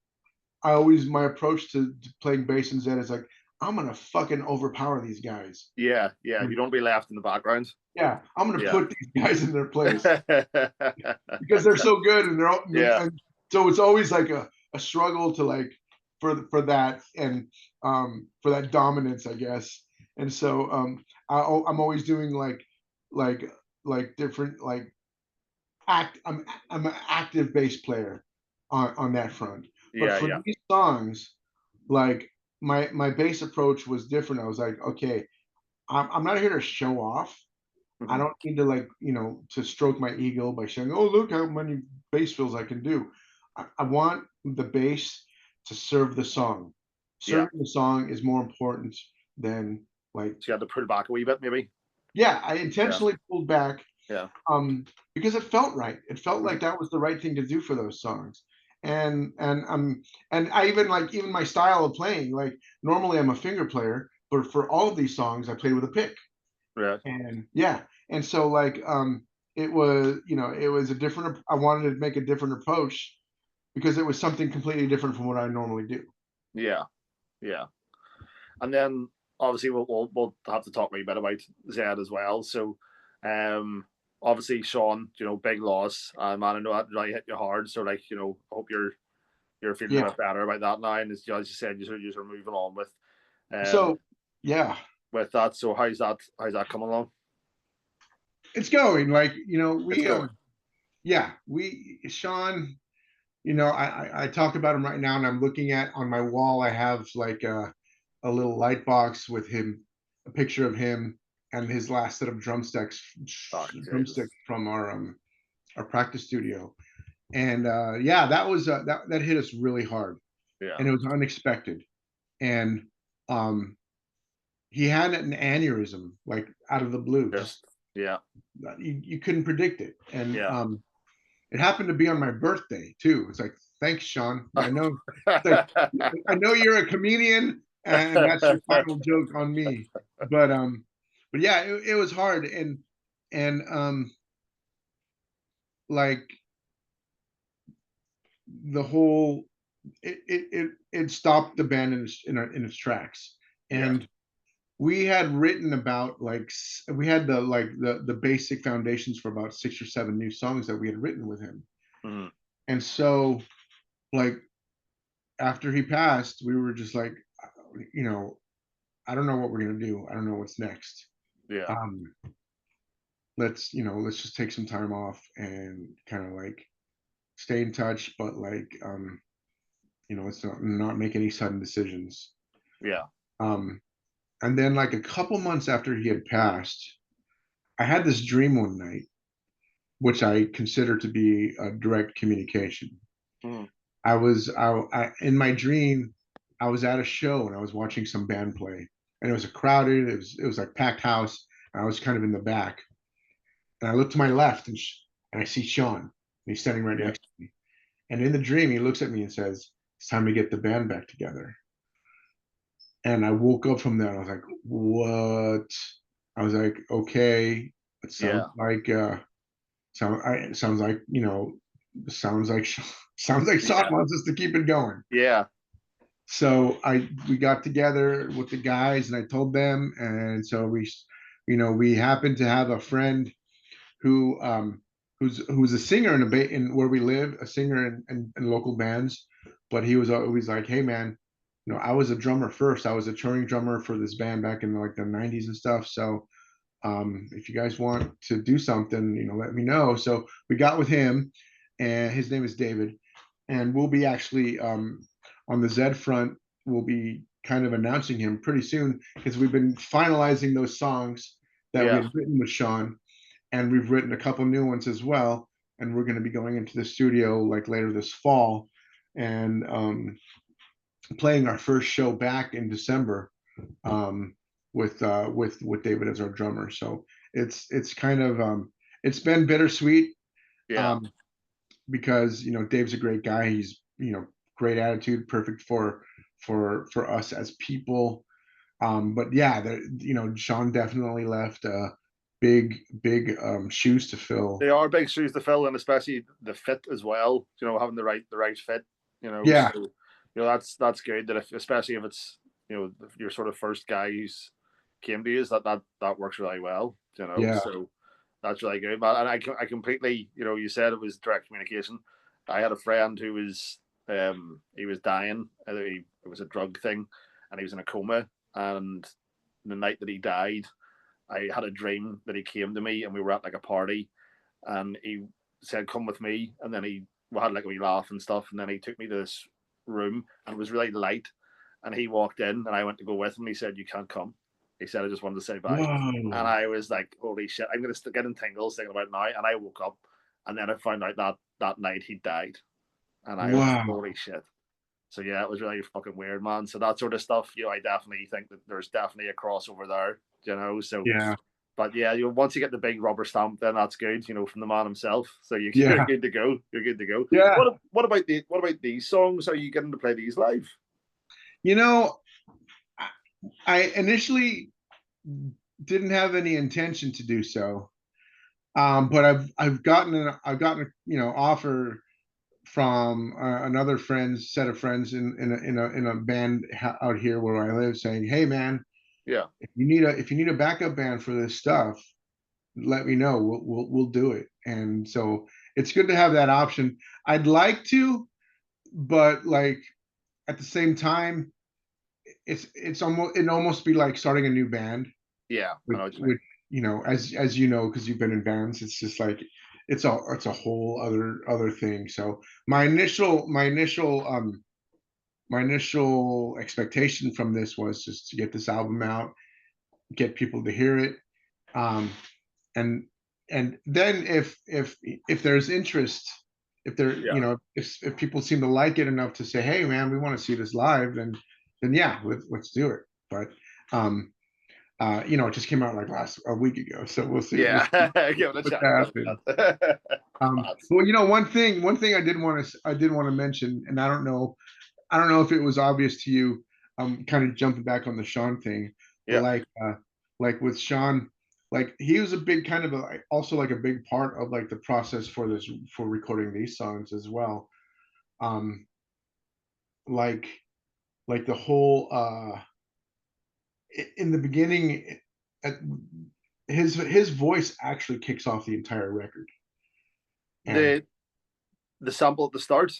S2: I always, my approach to playing bass in Zed is like, I'm gonna fucking overpower these guys.
S1: Yeah. Yeah.
S2: And
S1: You don't be left in the background.
S2: yeah, I'm gonna
S1: Yeah.
S2: put these guys in their place because they're so good, and they're all,
S1: Yeah.
S2: and so it's always like a struggle to like for that, and for that dominance, I guess. And so I'm always doing like different like I'm an active bass player on that front. But
S1: Yeah.
S2: for
S1: Yeah.
S2: these songs, like my bass approach was different. I was like, okay, I'm not here to show off. I
S1: Mhm.
S2: don't need to like, to stroke my ego by saying, oh, look how many bass fills I can do. I want the bass to serve the song.
S1: Yeah.
S2: Serving the song is more important than like,
S1: So you had to pull back a wee bit, maybe.
S2: yeah, I
S1: Yeah.
S2: intentionally pulled back,
S1: Yeah.
S2: because it felt right. It felt
S1: Mhm.
S2: like that was the right thing to do for those songs. And I even like, even my style of playing, like normally I'm a finger player, but for all of these songs I played with a pick.
S1: Right.
S2: And yeah, and so like it was, it was a different, I wanted to make a different approach because it was something completely different from what I normally do.
S1: Yeah. Yeah. And then obviously we'll have to talk a wee bit about Zed as well. So, um, obviously Sean, big loss. Man, I know that really hit you hard. So like, I hope you're feeling a
S2: Yeah.
S1: bit better about that now. And as you said, you're moving on um
S2: So yeah,
S1: with that. So how's that coming along?
S2: it's going like,
S1: It's
S2: we
S1: going.
S2: yeah, we Sean, I talk about him right now, and I'm looking at, on my wall I have like a little light box with him, a picture of him and his last set of
S1: Oh,
S2: drumsticks
S1: Jesus.
S2: from our practice studio. And yeah, that was that hit us really hard,
S1: Yeah.
S2: and it was unexpected. And um, he had an aneurysm like out of the blue, just
S1: Just yeah.
S2: you couldn't predict it. And
S1: Yeah.
S2: it happened to be on my birthday too. It's like, thanks, Sean. I know, it's like, I know you're a comedian, and that's your final joke on me. But yeah, it was hard, and like the whole, it stopped the band in its tracks.
S1: Yeah.
S2: And we had written about like, we had the basic foundations for about 6 or 7 new songs that we had written with him.
S1: Mhm.
S2: And so like after he passed, we were just like, you know, I don't know what we're gonna do. I don't know what's next.
S1: Yeah.
S2: Um, let's just take some time off and kind of like stay in touch, but like, let's not make any sudden decisions.
S1: Yeah.
S2: Um, and then like a couple months after he had passed, I had this dream one night, which I consider to be a direct communication.
S1: Mhm.
S2: In my dream, I was at a show and I was watching some band play, and it was a crowded, it was like packed house, and I was kind of in the back, and I look to my left, and I see Sean, and he's standing right
S1: Yeah.
S2: next to me. And in the dream, he looks at me and says, "It's time to get the band back together." And I woke up from that. I was like, "What?" I was like, "Okay, it sounds
S1: Yeah.
S2: like sounds like, sounds like sounds like Sean
S1: Yeah.
S2: wants us to keep it going."
S1: Yeah.
S2: So we got together with the guys, and I told them, and so we happened to have a friend who who's a singer in where we live, a singer in local bands, but he was always like, "Hey man, I was a drummer first. I was a touring drummer for this band back in like the '90s and stuff. So if you guys want to do something, let me know." So we got with him, and his name is David, and we'll be actually on the Zed front. We'll be kind of announcing him pretty soon because we've been finalizing those songs that we
S1: Yeah.
S2: had written with Sean, and we've written a couple new ones as well. And we're going to be going into the studio like later this fall, and playing our first show back in December, um, with David as our drummer. So it's kind of it's been bittersweet,
S1: Yeah.
S2: um, because Dave's a great guy. He's great attitude, perfect for us as people. But yeah, Sean definitely left big shoes to fill.
S1: They are big shoes to fill, and especially the fit as well. Having the right fit.
S2: Yeah,
S1: So that's good. That especially if it's your sort of first guy who's came to you, that works really well.
S2: yeah.
S1: So that's really good. But and I completely you said it was direct communication. I had a friend who was he was dying. It was a drug thing, and he was in a coma. And the night that he died, I had a dream that he came to me, and we were at like a party, and he said, "Come with me." And then we had like a wee laugh and stuff, and then he took me to this room, and it was really light. And he walked in, and I went to go with him. He said, "You can't come." He said, "I just wanted to say bye." And
S2: Whoa.
S1: I was like, "Holy shit!" I'm gonna get in tingles thinking about it now. And I woke up, and then I found out that night he died, and I was like,
S2: Wow.
S1: "Holy shit!" So yeah, it was really fucking weird, man. So that sort of stuff, I definitely think that there's definitely a crossover there, So,
S2: Yeah.
S1: but yeah, once you get the big rubber stamp, then that's good, from the man himself. So you're
S2: Yeah.
S1: good to go. You're good to go.
S2: Yeah.
S1: What about these songs? Are you getting to play these live?
S2: You know, I initially didn't have any intention to do so. But I've gotten a offer from another set of friends in a band out here where I live, saying, "Hey man,
S1: Yeah,
S2: if you need a backup band for this stuff, let me know. We'll do it." And so it's good to have that option. I'd like to, but like at the same time, it almost be like starting a new band,
S1: yeah, I
S2: with
S1: know what you
S2: with
S1: mean.
S2: as you know, because you've been in bands. It's just like it's a whole other thing. So my initial expectation from this was just to get this album out, get people to hear it, um, and and then if there's interest,
S1: Yeah,
S2: if people seem to like it enough to say, "Hey man, we want to see this live," then yeah, let's do it. But um, it just came out like last a week ago, so we'll
S1: yeah.
S2: see
S1: Give it a
S2: what
S1: chat. Give
S2: happens.
S1: it a chat. Lads.
S2: Well, one thing I did want to mention, and I don't know if it was obvious to you. Kind of jumping back on the Sean thing, but
S1: Yeah,
S2: like with Sean, like he was a big kind of also like a big part of like the process for recording these songs as well. Um, like the whole in the beginning, at, his voice actually kicks off the entire record, and
S1: the the sample at the start.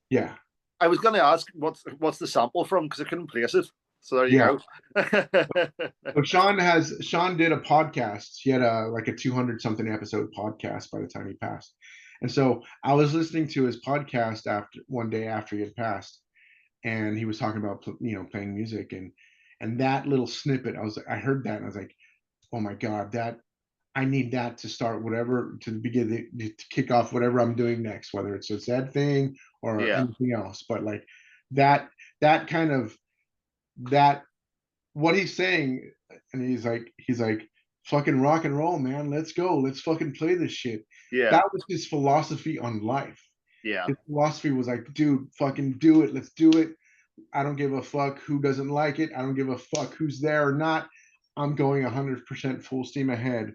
S2: yeah,
S1: I was going to ask what's the sample from because I couldn't place it. So there you
S2: yeah.
S1: go.
S2: So Sean did a podcast. He had like a 200 something episode podcast by the time he passed. And so I was listening to his podcast after one day after he had passed, and he was talking about playing music, and that little snippet, I heard that and I was like, oh my god, that I need that to start whatever, to begin to kick off whatever I'm doing next, whether it's a Zed thing or
S1: Yeah,
S2: anything else. But like that that kind of that what he's saying, and he's like, fucking rock and roll, man. Let's go. Let's fucking play this shit.
S1: yeah,
S2: That was his philosophy on life.
S1: yeah,
S2: His philosophy was like, dude, fucking do it. Let's do it. I don't give a fuck who doesn't like it. I don't give a fuck who's there or not. I'm going 100% full steam ahead.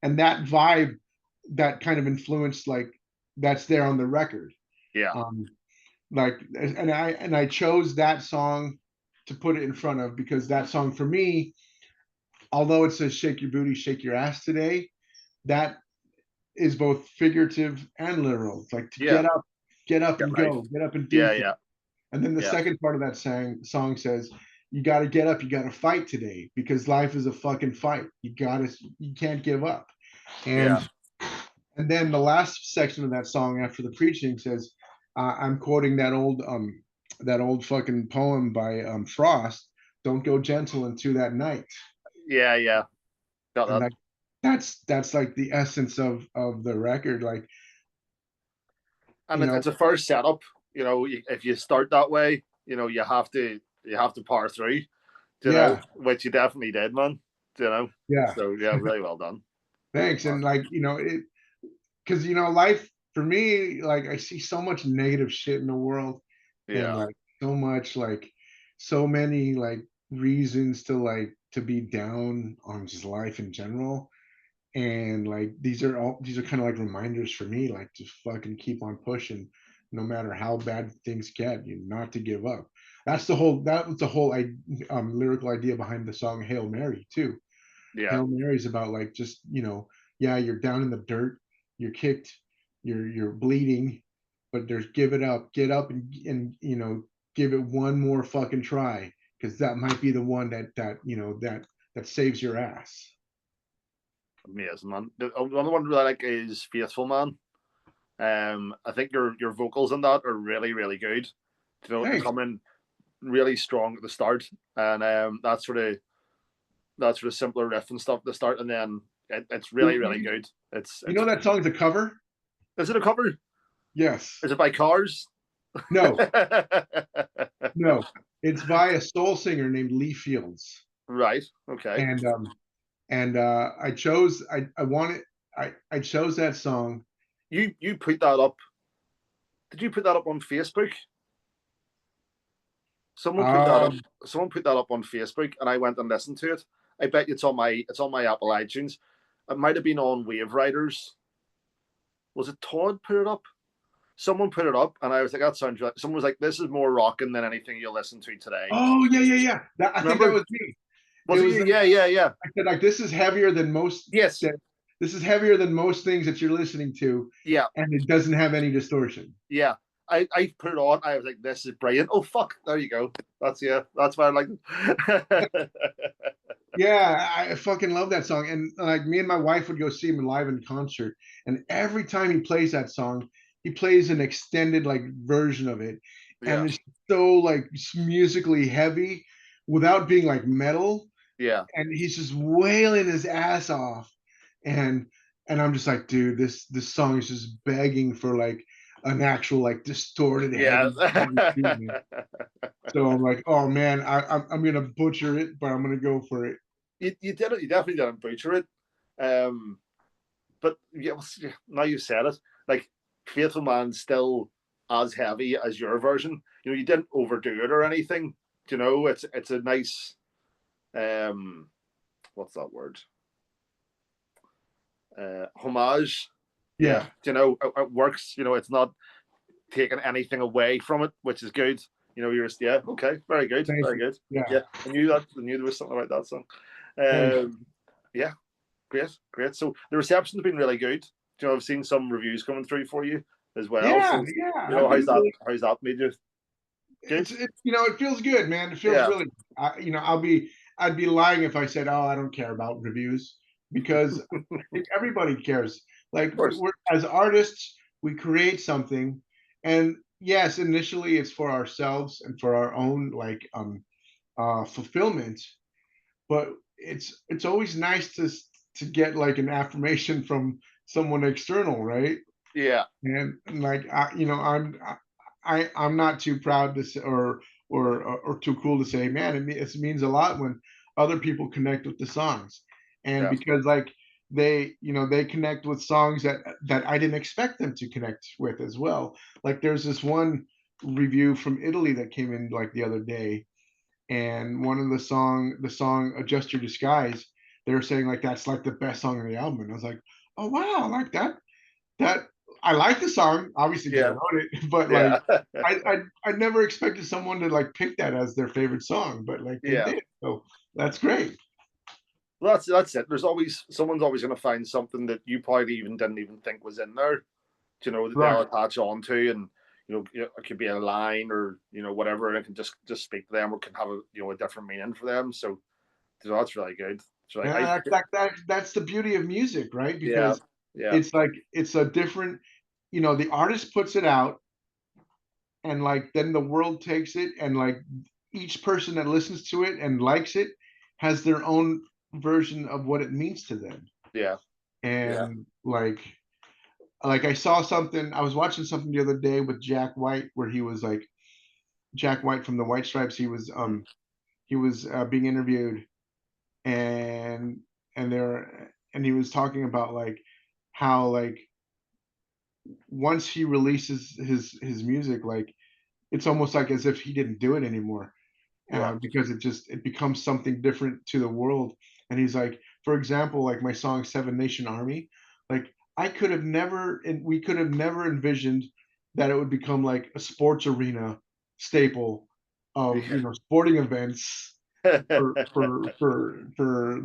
S2: And that vibe, that kind of influence, like that's there on the record.
S1: yeah,
S2: Um, and I chose that song to put it in front of, because that song for me, although it says shake your booty, shake your ass today, that is both figurative and literal. It's like to
S1: yeah.
S2: get up
S1: Get
S2: and
S1: life.
S2: go, get up and do
S1: Yeah,
S2: things.
S1: yeah,
S2: And then the
S1: yeah,
S2: second part of that song says, you got to get up, you got to fight today, because life is a fucking fight. You can't give up.
S1: yeah,
S2: And then the last section of that song after the preaching says, I'm quoting that old fucking poem by Frost, "Don't go gentle into that night."
S1: yeah, yeah. Got
S2: And
S1: that.
S2: that's like the essence of the record.
S1: And
S2: You know,
S1: it's a first setup. If you start that way, you have to power through,
S2: Yeah,
S1: which you definitely did, man.
S2: yeah.
S1: So yeah, really well done.
S2: Thanks. And like, because life for me, like I see so much negative shit in the world, and
S1: Yeah,
S2: like so much like so many like reasons to be down on just life in general. And like these are kind of like reminders for me, like to fucking keep on pushing no matter how bad things get, not to give up. That was the whole lyrical idea behind the song Hail Mary too.
S1: yeah,
S2: Hail Mary is about like just, yeah, you're down in the dirt, you're kicked, you're bleeding, but there's give it up, get up and give it one more fucking try, because that might be the one that saves your ass.
S1: amazing, man. The other one that I like is Faithful Man. I think your vocals in that are really really good. They
S2: Thanks.
S1: come in really strong at the start, and that sort of simpler riff and stuff at the start, and then it's really really
S2: You
S1: good. It's
S2: know that song's a cover?
S1: is it a cover?
S2: Yes.
S1: Is it by Cars?
S2: No, no. It's by a soul singer named Lee Fields.
S1: Right. Okay.
S2: And I chose that song.
S1: You put that up. Did you put that up on Facebook? Someone put that up.
S2: Um,
S1: Someone put that up on Facebook, and I went and listened to it. I bet it's on my Apple iTunes. It might have been on Wave Riders. Was it Todd put it up? Someone put it up, and I was like, "That sounds." Someone was like, "This is more rocking than anything you'll listen to today."
S2: oh yeah, yeah, yeah. I think that
S1: Remember?
S2: was me.
S1: Was
S2: It
S1: it
S2: was
S1: you?
S2: like,
S1: Yeah, yeah, yeah.
S2: I said like this is heavier than most.
S1: Yes.
S2: This is heavier than most things that you're listening to,
S1: Yeah,
S2: and it doesn't have any distortion.
S1: yeah. I put it on. I was like, "This is brilliant." Oh fuck! There you go. That's why I like it.
S2: Yeah, I fucking love that song. And like me and my wife would go see him live in concert. And every time he plays that song, he plays an extended like version of it.
S1: Yeah,
S2: And it's so like musically heavy without being like metal.
S1: yeah,
S2: And he's just wailing his ass off. And I'm just like, dude, this song is just begging for like an actual like distorted
S1: yeah.
S2: heavy treatment. So I'm like, oh man, I'm gonna butcher it, but I'm gonna go for it.
S1: You did it. You definitely didn't butcher it. But yeah, now you said it. Like Faithful Man's still as heavy as your version. You didn't overdo it or anything. It's a nice what's that word? Homage. Yeah,
S2: Yeah.
S1: it works. It's not taking anything away from it, which is good. You're just okay, very good,
S2: Thank
S1: very
S2: you.
S1: good.
S2: Yeah.
S1: Yeah, I knew that. I knew there was something about that song.
S2: Thank you.
S1: Yeah, great, great. So the reception's been really good. I've seen some reviews coming through for you as well.
S2: Yeah,
S1: So
S2: yeah. I've
S1: how's
S2: been
S1: that?
S2: really
S1: How's that made you? Good.
S2: it's it feels good, man. It feels
S1: Yeah,
S2: really I'd be lying if I said, "Oh, I don't care about reviews," because I think everybody cares. Like
S1: of course.
S2: we're as artists, we create something, and yes, initially it's for ourselves and for our own like fulfillment, but it's always nice to get like an affirmation from someone external, right?
S1: Yeah,
S2: And like I'm not too proud to say, or too cool to say, man, it means a lot when other people connect with the songs, and
S1: definitely.
S2: because like they connect with songs that I didn't expect them to connect with as well. Like there's this one review from Italy that came in like the other day, and one of the song Adjust Your Disguise, they were saying like that's like the best song on the album, and I was like, oh wow, like that I like the song, obviously because I
S1: Yeah,
S2: wrote it, but like
S1: yeah,
S2: I never expected someone to like pick that as their favorite song, but like they
S1: yeah.
S2: did. So that's great.
S1: Well, that's it. There's always someone's always going to find something that you probably even didn't even think was in there. That they'll
S2: Right.
S1: attach on to, and it could be a line or whatever, and it can just speak to them or can have a different meaning for them. So that's really good. So
S2: Yeah, that's the beauty of music, right?
S1: yeah,
S2: Because
S1: yeah,
S2: it's like it's a different, the artist puts it out, and like then the world takes it, and like each person that listens to it and likes it has their own version of what it means to them.
S1: yeah, yeah,
S2: And like I saw something, I was watching something the other day with Jack White where he was like Jack White from the White Stripes. He was being interviewed, and and he was talking about like how like once he releases his music, like it's almost like as if he didn't do it anymore,
S1: Yeah.
S2: because it becomes something different to the world. And he's like, for example, like my song Seven Nation Army, like I could have never, and we could have never envisioned that it would become like a sports arena staple of,
S1: Yeah.
S2: sporting events for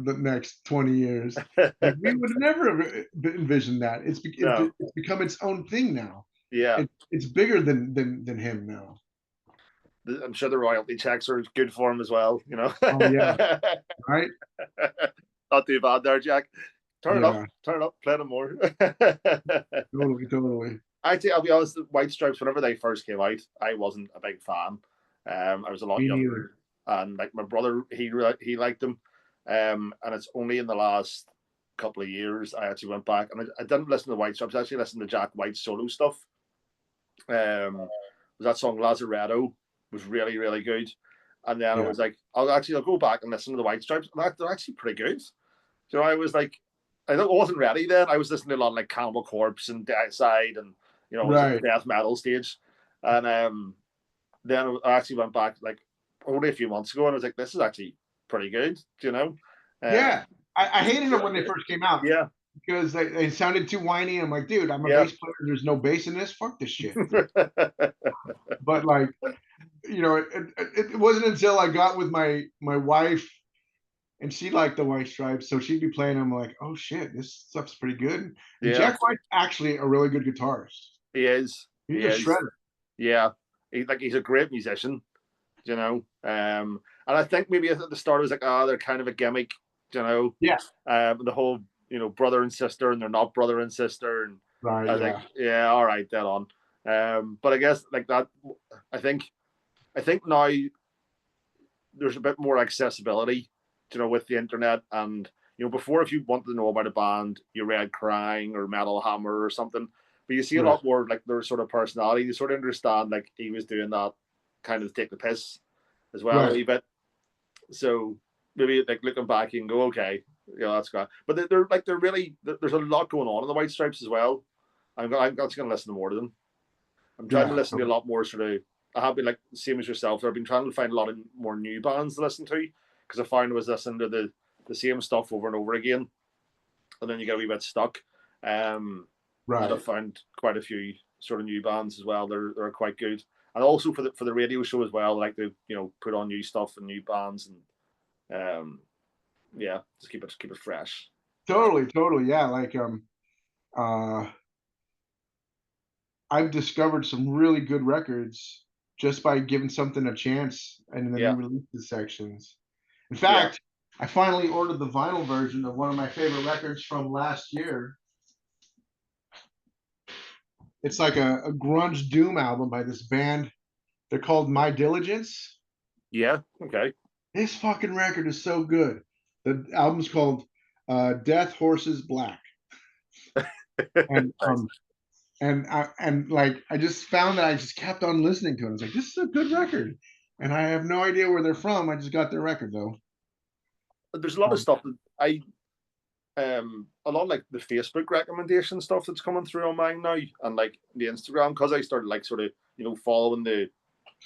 S2: the next 20 years. Like we would never have envisioned that.
S1: No.
S2: It's become its own thing now.
S1: Yeah.
S2: It's bigger than him now.
S1: I'm sure the royalty checks are good for him as well.
S2: Oh yeah, right.
S1: Not too bad there, Jack.
S2: Yeah,
S1: Turn it up, play them more.
S2: totally, totally.
S1: I'll be honest, the White Stripes, whenever they first came out, I wasn't a big fan. I was a lot
S2: Me neither.
S1: younger, and like my brother, he liked them. And it's only in the last couple of years I actually went back and I didn't listen to the White Stripes. I actually listened to Jack White's solo stuff. Was that song Lazaretto was really really good, and then I
S2: Yeah,
S1: was like, I'll go back and listen to the White Stripes. And they're actually pretty good. I was like, I wasn't ready then. I was listening to a lot of like Cannibal Corpse and Dead Side, and it was at the
S2: right.
S1: death metal stage. And then I actually went back like only a few months ago, and I was like, this is actually pretty good. Uh,
S2: Yeah, I hated them when they first came out
S1: yeah,
S2: because they sounded too whiny. I'm like, dude, I'm a
S1: yeah.
S2: bass player. There's no bass in this. Fuck this shit. But like, it wasn't until I got with my wife and she liked the White Stripes, so she'd be playing them like, oh shit, this stuff's pretty good. And
S1: Yeah,
S2: Jack White's actually a really good guitarist.
S1: he is. He
S2: He's a
S1: is.
S2: shredder.
S1: Yeah, he's a great musician. And I think maybe at the start it was like, they're kind of a gimmick. You know,
S2: Yeah.
S1: the whole brother and sister, and they're not brother and sister, and
S2: Right.
S1: I was like,
S2: Yeah.
S1: yeah, all right, dead on. But I guess like that, I think now there's a bit more accessibility, with the internet. And before, if you wanted to know about a band, you read Crying or Metal Hammer or something. But you see a
S2: Right.
S1: lot more like their sort of personality. You sort of understand like he was doing that kind of take the piss as well a
S2: Right.
S1: wee bit. So maybe like looking back, you can go, okay, that's great. But they're really there's a lot going on in the White Stripes as well. I'm just going to listen to more of them. I'm trying to
S2: Yeah.
S1: listen to a lot more sort of. I have been like the same as yourself. I've been trying to find a lot of more new bands to listen to because I found I was listening to the same stuff over and over again, and then you get a wee bit stuck. But I
S2: Right.
S1: found quite a few sort of new bands as well. They're quite good, and also for the radio show as well. I like to put on new stuff and new bands, and yeah, just keep it fresh.
S2: Totally. Totally. Yeah. Like uh I've discovered some really good records just by giving something a chance and in the new
S1: Yeah,
S2: releases sections. In
S1: yeah,
S2: fact, I finally ordered the vinyl version of one of my favorite records from last year. It's like a grunge doom album by this band. They're called My Diligence.
S1: yeah. Okay.
S2: This fucking record is so good. The album's called Death Horses Black. And
S1: Nice.
S2: like I just found that I just kept on listening to it. I was like, this is a good record. And I have no idea where they're from. I just got their record though.
S1: There's a lot of
S2: Um,
S1: stuff that a lot of like the Facebook recommendation stuff that's coming through on mine now, and like the Instagram, because I started like sort of following the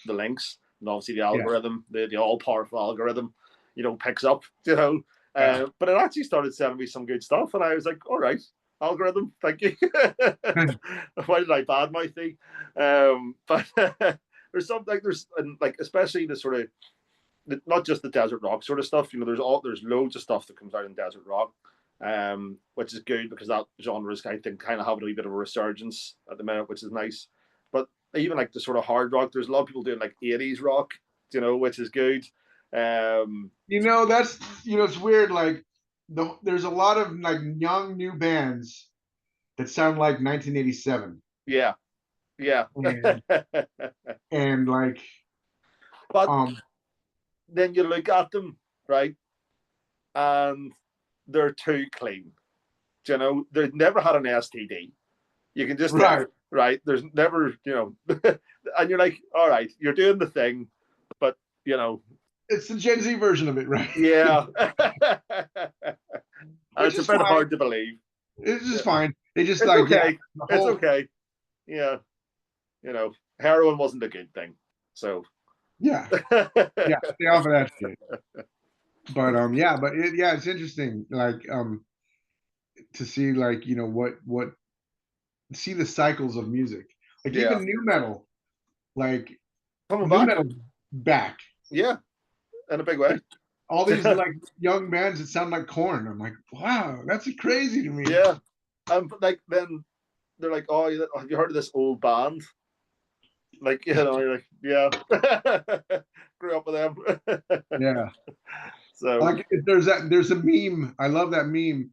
S1: links, and obviously the
S2: yeah.
S1: algorithm, the all powerful algorithm, picks up,
S2: Yeah.
S1: but it actually started sending me some good stuff, and I was like, all right, algorithm, thank you. Why did I badmouth thee? But there's something like and like especially the sort of not just the desert rock sort of stuff. There's loads of stuff that comes out in desert rock, which is good because that genre is I think kind of having a wee bit of a resurgence at the minute, which is nice. But even like the sort of hard rock, there's a lot of people doing like 80s rock, which is good.
S2: That's it's weird. Like there's a lot of like young new bands that sound like 1987.
S1: Yeah, yeah.
S2: And like
S1: But
S2: um
S1: then you look at them, right, and they're too clean. They've never had an STD. You can just tell,
S2: right.
S1: right? There's never, and you're like, all right, you're doing the thing, but you know,
S2: It's the Gen Z version of it, right?
S1: yeah. And
S2: Which
S1: it's a
S2: is
S1: bit
S2: fine.
S1: hard to believe.
S2: It's just
S1: Yeah.
S2: fine. They just
S1: It's
S2: like, yeah,
S1: okay.
S2: the
S1: It's
S2: whole,
S1: okay. Yeah. Heroin wasn't a good thing. So
S2: yeah, yeah, stay off of that shit. But yeah, but yeah, it's interesting, like to see like what see the cycles of music, like
S1: yeah.
S2: even new metal, like
S1: Coming
S2: new
S1: back.
S2: metal back.
S1: Yeah. In a big way.
S2: Like, all these like young bands that sound like Corn. I'm like, wow, that's crazy to me.
S1: Yeah. Like then they're like, oh, have you heard of this old band? Like, you're like, yeah. Grew up with them.
S2: Yeah.
S1: So
S2: Like there's a meme. I love that meme.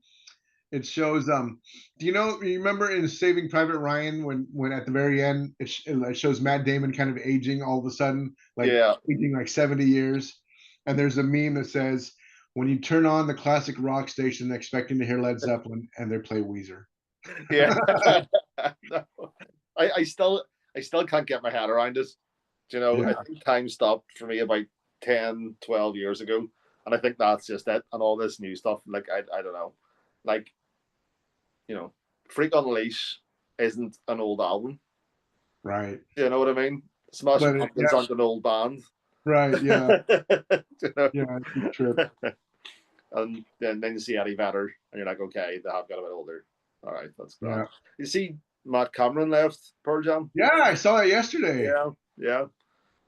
S2: It shows do you remember in Saving Private Ryan when at the very end it shows Matt Damon kind of aging all of a sudden, like
S1: yeah.
S2: aging like 70 years. And there's a meme that says when you turn on the classic rock station expecting to hear Led Zeppelin and they play Weezer.
S1: Yeah. No. I still can't get my head around it.
S2: Yeah.
S1: I think time stopped for me about 10, 12 years ago. And I think that's just it. And all this new stuff, like I don't know. Like, Freak on a Leash isn't an old album.
S2: Right.
S1: Do you know what I mean? Smashing
S2: But
S1: Pumpkins
S2: yeah,
S1: aren't an old band.
S2: right, yeah.
S1: You know?
S2: Yeah, it's a trip.
S1: And then you see Eddie Vedder, and you're like, okay, they have got a bit older. All right, that's grand.
S2: Yeah.
S1: You see, Matt Cameron left Pearl Jam.
S2: Yeah, I saw that yesterday.
S1: Yeah, yeah.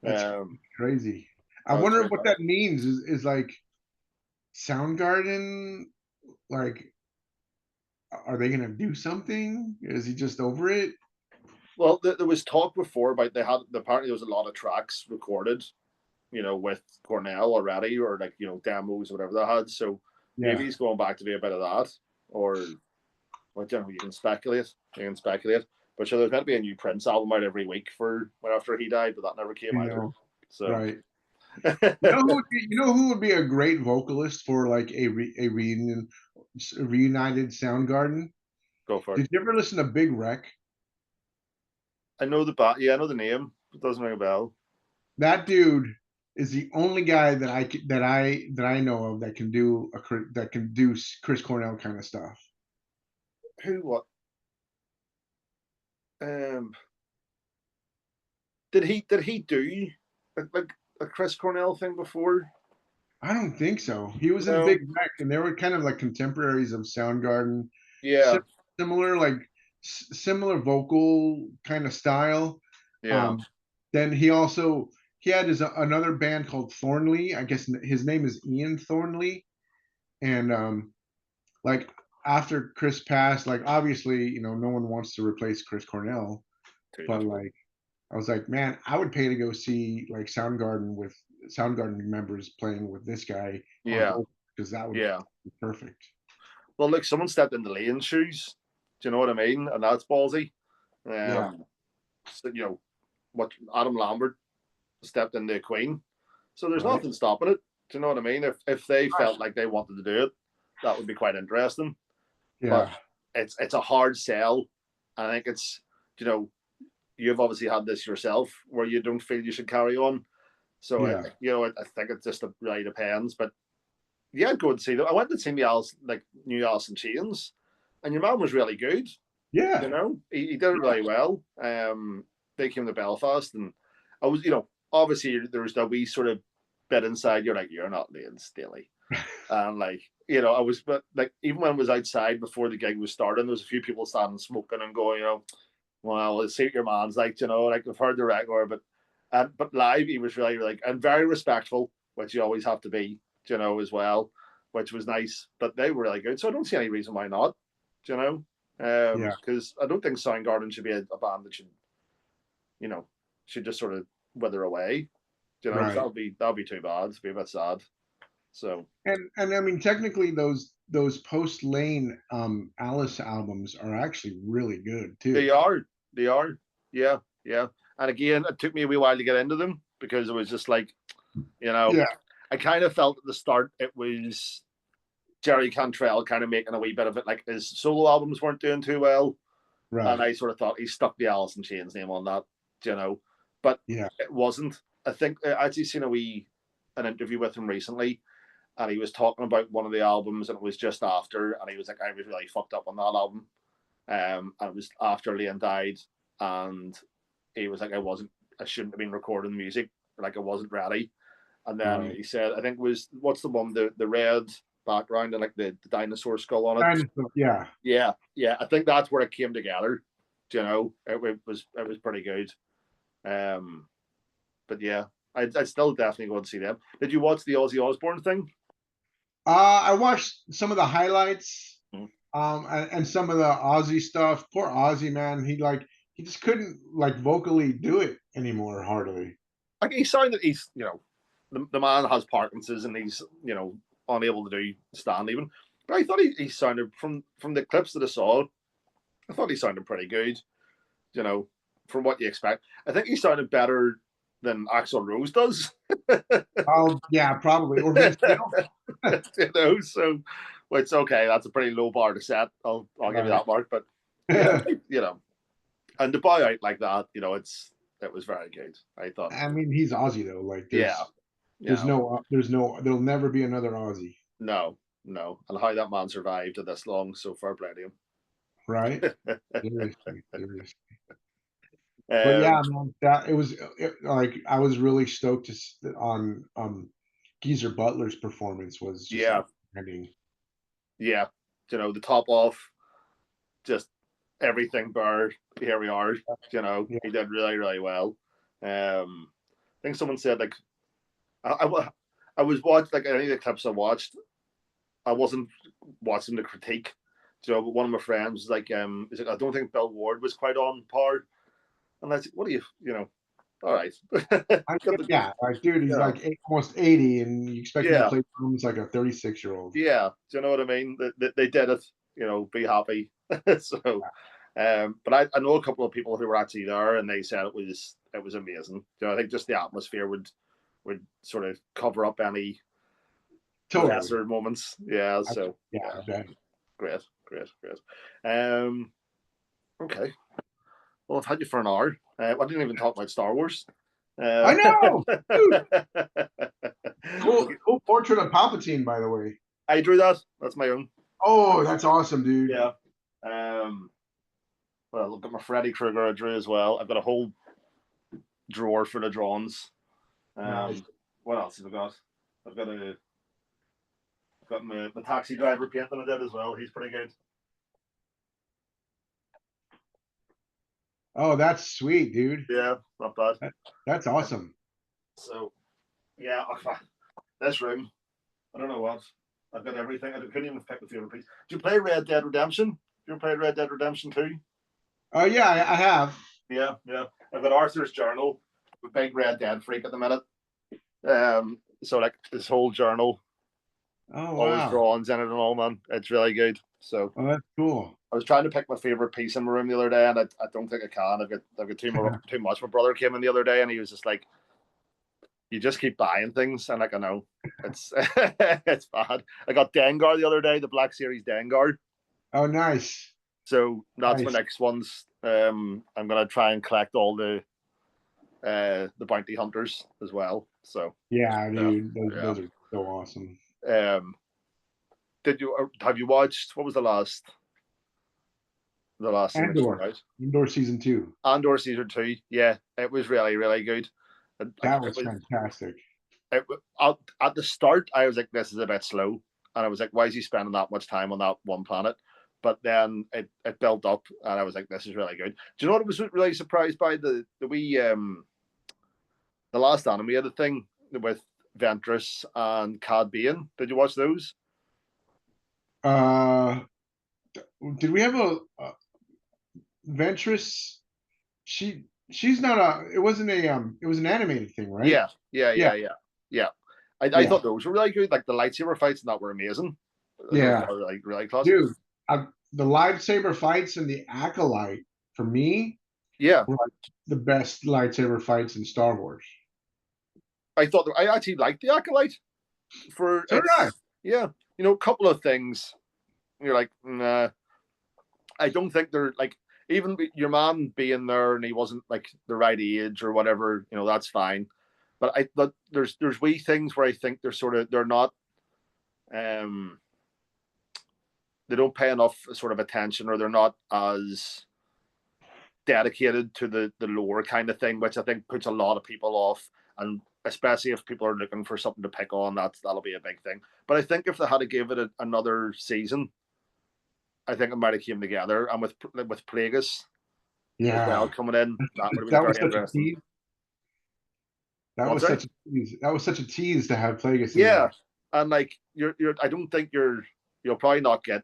S2: That's
S1: Um,
S2: crazy. I
S1: that's
S2: wonder
S1: very
S2: what
S1: bad.
S2: that means. Is like Soundgarden, like, are they gonna do something? Is he just over it?
S1: Well, there was talk before about apparently there was a lot of tracks recorded, with Cornell already, or like demos or whatever they had. So maybe
S2: Yeah.
S1: he's going back to do a bit of that, or you can speculate. You can speculate. But sure, there's meant to be a new Prince album out every week for after he died, but that never came either. So
S2: Right. You know who would be a great vocalist for like a reunited Soundgarden?
S1: go for it.
S2: Did you ever listen to Big Wreck?
S1: I know I know the name. It doesn't ring a bell.
S2: That dude is the only guy that I know of that can do Chris Cornell kind of stuff.
S1: Who? What? Um, did he do like a Chris Cornell thing before?
S2: I don't think so. He was in
S1: No.
S2: Big Mac, and they were kind of like contemporaries of Soundgarden,
S1: Yeah.
S2: similar like similar vocal kind of style.
S1: Yeah.
S2: Um, then he had another band called Thornley. I guess his name is Ian Thornley, and like after Chris passed, like obviously no one wants to replace Chris Cornell, but like I was like, man, I would pay to go see like Soundgarden members playing with this guy on
S1: Yeah.
S2: vocal because that would
S1: Yeah.
S2: be perfect.
S1: Well, look, someone stepped into Lane's shoes. Do you know what I mean? And that's ballsy.
S2: Yeah,
S1: So, what Adam Lambert stepped into Queen. So there's
S2: right.
S1: nothing stopping it. Do you know what I mean? If they felt like they wanted to do it, that would be quite interesting. But
S2: Yeah,
S1: it's a hard sell. I think you've obviously had this yourself where you don't feel you should carry on. So
S2: yeah,
S1: I think it just really depends. But yeah, I'd go and see them. I went to see New Alice in Chains, and your man was really good.
S2: yeah.
S1: He did it really well. They came to Belfast, and I was, obviously there was that wee sort of bit inside. You're like, you're not Liam Staley, and like, I was, but like, even when I was outside before the gig was starting, there was a few people standing smoking and going, well, let's see what your man's like, like I've heard the record, but live he was really, really, and very respectful, which you always have to be, as well, which was nice. But they were really good, so I don't see any reason why not,
S2: Yeah,
S1: because I don't think Soundgarden should be a band that should just sort of wither away.
S2: right.
S1: That'll be too bad. It'd be a bit sad. So
S2: And I mean, technically, those post Lane Alice albums are actually really good too.
S1: they are, they are, yeah, yeah. And again, it took me a wee while to get into them because it was just like,
S2: Yeah,
S1: I kind of felt at the start it was Jerry Cantrell kind of making a wee bit of it, like his solo albums weren't doing too well, and
S2: right.
S1: I sort of thought he stuck the Alice in Chains name on that, you know. but
S2: Yeah.
S1: it wasn't. I think I actually seen an interview with him recently, and he was talking about one of the albums, and it was just after, and he was like, I was really fucked up on that album, and it was after Liam died, and he was like, I shouldn't have been recording the music, like I wasn't ready. And then
S2: Right.
S1: he said, I think it was, what's the one, the red background and like the dinosaur skull on it.
S2: Yeah.
S1: Yeah. I think that's where it came together. It was pretty good. But yeah, I'd still definitely go and see them. Did you watch the Ozzy Osbourne thing?
S2: I watched some of the highlights,
S1: Mhm.
S2: and some of the Ozzy stuff. Poor Ozzy, man. He just couldn't like vocally do it anymore, hardly.
S1: Like he sounded, the man has Parkinson's and he's unable to do stand even. But I thought he sounded from the clips that I saw. I thought he sounded pretty good. From what you expect. I think he sounded better than Axl Rose does.
S2: Oh yeah, probably. Or Vince Neil.
S1: So well, it's okay. That's a pretty low bar to set. I'll give you that, Mark. But yeah, and to buy out like that, it was very good. I thought.
S2: I mean, he's Ozzy though. Like
S1: Yeah,
S2: there'll never be another Ozzy.
S1: no, and how that man survived to this long, so fair play to him.
S2: Right? Seriously, seriously. But
S1: Um,
S2: yeah, man, like I was really stoked on Geezer Butler's performance was just
S1: yeah,
S2: outstanding.
S1: yeah. The top off, just everything bar. Here we are.
S2: Yeah.
S1: He did really, really well. I think someone said like I was watching like any of the clips I watched. I wasn't watching the critique. But one of my friends was like, is like, I don't think Bill Ward was quite on par. And I said, what do all right.
S2: Yeah, like dude, he's
S1: Yeah.
S2: like almost 80, and you expect him to
S1: Yeah.
S2: play drums like a 36-year-old.
S1: Yeah. Do you know what I mean? They did it, be happy. So, but I know a couple of people who were actually there and they said it was amazing. I think just the atmosphere would sort of cover up any
S2: Totally.
S1: lesser moments. Yeah. So,
S2: Yeah, I bet.
S1: great. Okay. Well, I've had you for an hour. I didn't even talk about Star Wars.
S2: I know, dude. Cool portrait of Palpatine, by the way.
S1: I drew that. That's my own.
S2: Oh, that's awesome, dude.
S1: Yeah. Well, look at my Freddy Krueger I drew as well. I've got a whole drawer full of drawings.
S2: Nice.
S1: What else have I got? I've got my taxi driver painting I did as well. He's pretty good.
S2: Oh, that's sweet, dude.
S1: Yeah, not bad.
S2: That's awesome.
S1: So, yeah, this room, I don't know what. I've got everything. I couldn't even pick the favorite piece. Did you play Red Dead Redemption? Did you ever play Red Dead Redemption 2?
S2: Oh yeah, I have.
S1: Yeah. I've got Arthur's journal. I'm a big Red Dead freak at the minute. So like this whole journal,
S2: Oh
S1: all his
S2: wow.
S1: drawings in it and all, man. It's really good. So
S2: Oh, that's cool.
S1: I was trying to pick my favorite piece in my room the other day, and I don't think I can. I've got too much. My brother came in the other day, and he was just like, "You just keep buying things," and like I know it's it's bad. I got Dengar the other day, the Black Series Dengar.
S2: Oh, nice.
S1: So that's
S2: Nice.
S1: my next ones. I'm gonna try and collect all the bounty hunters as well. So
S2: Yeah, dude.
S1: yeah.
S2: Those are so awesome.
S1: Have you watched what was the last thing that came
S2: Andor.
S1: out?
S2: Andor season 2.
S1: Andor season 2. Yeah, it was really really good.
S2: That was fantastic.
S1: At the start, I was like, this is a bit slow, and I was like, why is he spending that much time on that one planet? But then it built up, and I was like, this is really good. Do you know what I was really surprised by the last animated thing with Ventress and Cad Bane? Did you watch those?
S2: Uh, did we have a Ventress? She's not a. It wasn't a. It was an animated thing, right?
S1: Yeah. I
S2: Yeah.
S1: thought those were really good. Like the lightsaber fights and that were amazing.
S2: Yeah.
S1: Were like really classic.
S2: Dude, the lightsaber fights and the Acolyte for me
S1: Yeah,
S2: were like the best lightsaber fights in Star Wars.
S1: I thought I actually liked the Acolyte. For
S2: So did I.
S1: yeah, a couple of things. You're like, nah, I don't think they're like. even your man being there and he wasn't like the right age or whatever, that's fine. But there's wee things where I think they're not they don't pay enough sort of attention, or they're not as dedicated to the lore kind of thing, which I think puts a lot of people off. And especially if people are looking for something to pick on, that'll be a big thing. But I think if they had to give it another season, I think it might have came together. And with Plagueis as well coming in, that would have been very interesting.
S2: That was such a tease. That was such a tease to have Plagueis in
S1: there. And like I don't think you'll probably not get.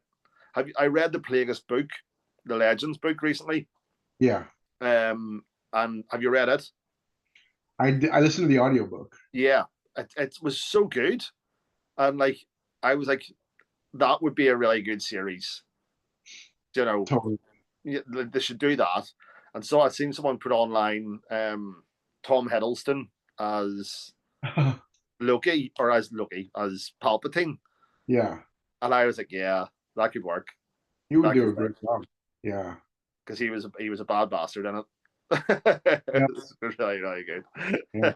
S1: I read the Plagueis book, the Legends book recently.
S2: Yeah.
S1: And have you read it?
S2: I listened to the audiobook.
S1: Yeah, it was so good, and like I was like, that would be a really good series.
S2: Totally.
S1: They should do that. And so I'd seen someone put online Tom Hiddleston as Loki, as Palpatine.
S2: Yeah.
S1: And I was like, yeah, that could work.
S2: He would do a great job. Yeah.
S1: Because he was a bad bastard in it. It was really, really good.
S2: Yeah.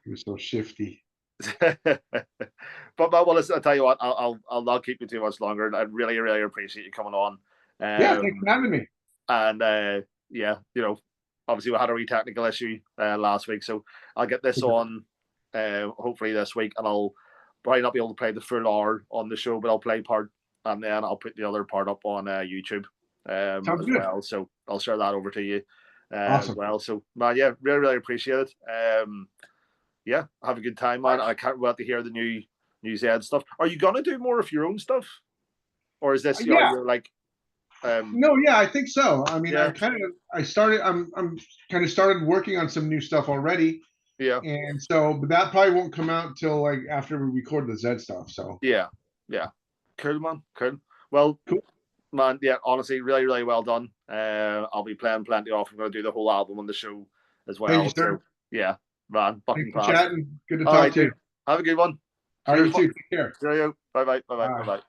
S2: He was so shifty.
S1: But listen, I'll tell you what, I'll not keep you too much longer. I really, really appreciate you coming on.
S2: Yeah, thanks for having me.
S1: And yeah, obviously we had a wee technical issue last week, so I'll get this on hopefully this week, and I'll probably not be able to play the full hour on the show, but I'll play part, and then I'll put the other part up on YouTube as well. So I'll share that over to you
S2: awesome.
S1: as well. So man, yeah, really, really appreciate it. Yeah, have a good time, man. I can't wait to hear the new Zed stuff. Are you gonna do more of your own stuff, or is this you're like?
S2: No, yeah, I think so. I mean, I'm kind of started working on some new stuff already.
S1: Yeah.
S2: And so, but that probably won't come out until like after we record the Zed stuff. So
S1: yeah, cool, man, cool. Well,
S2: cool,
S1: man. Yeah, honestly, really, really well done. I'll be playing plenty off. I'm going to do the whole album on the show as well.
S2: Thank you, sir.
S1: So yeah, man, fucking
S2: Thanks for chatting. Good to
S1: talk
S2: to you.
S1: Have a good one.
S2: All right, you too. Take care.
S1: Cheerio. Bye bye.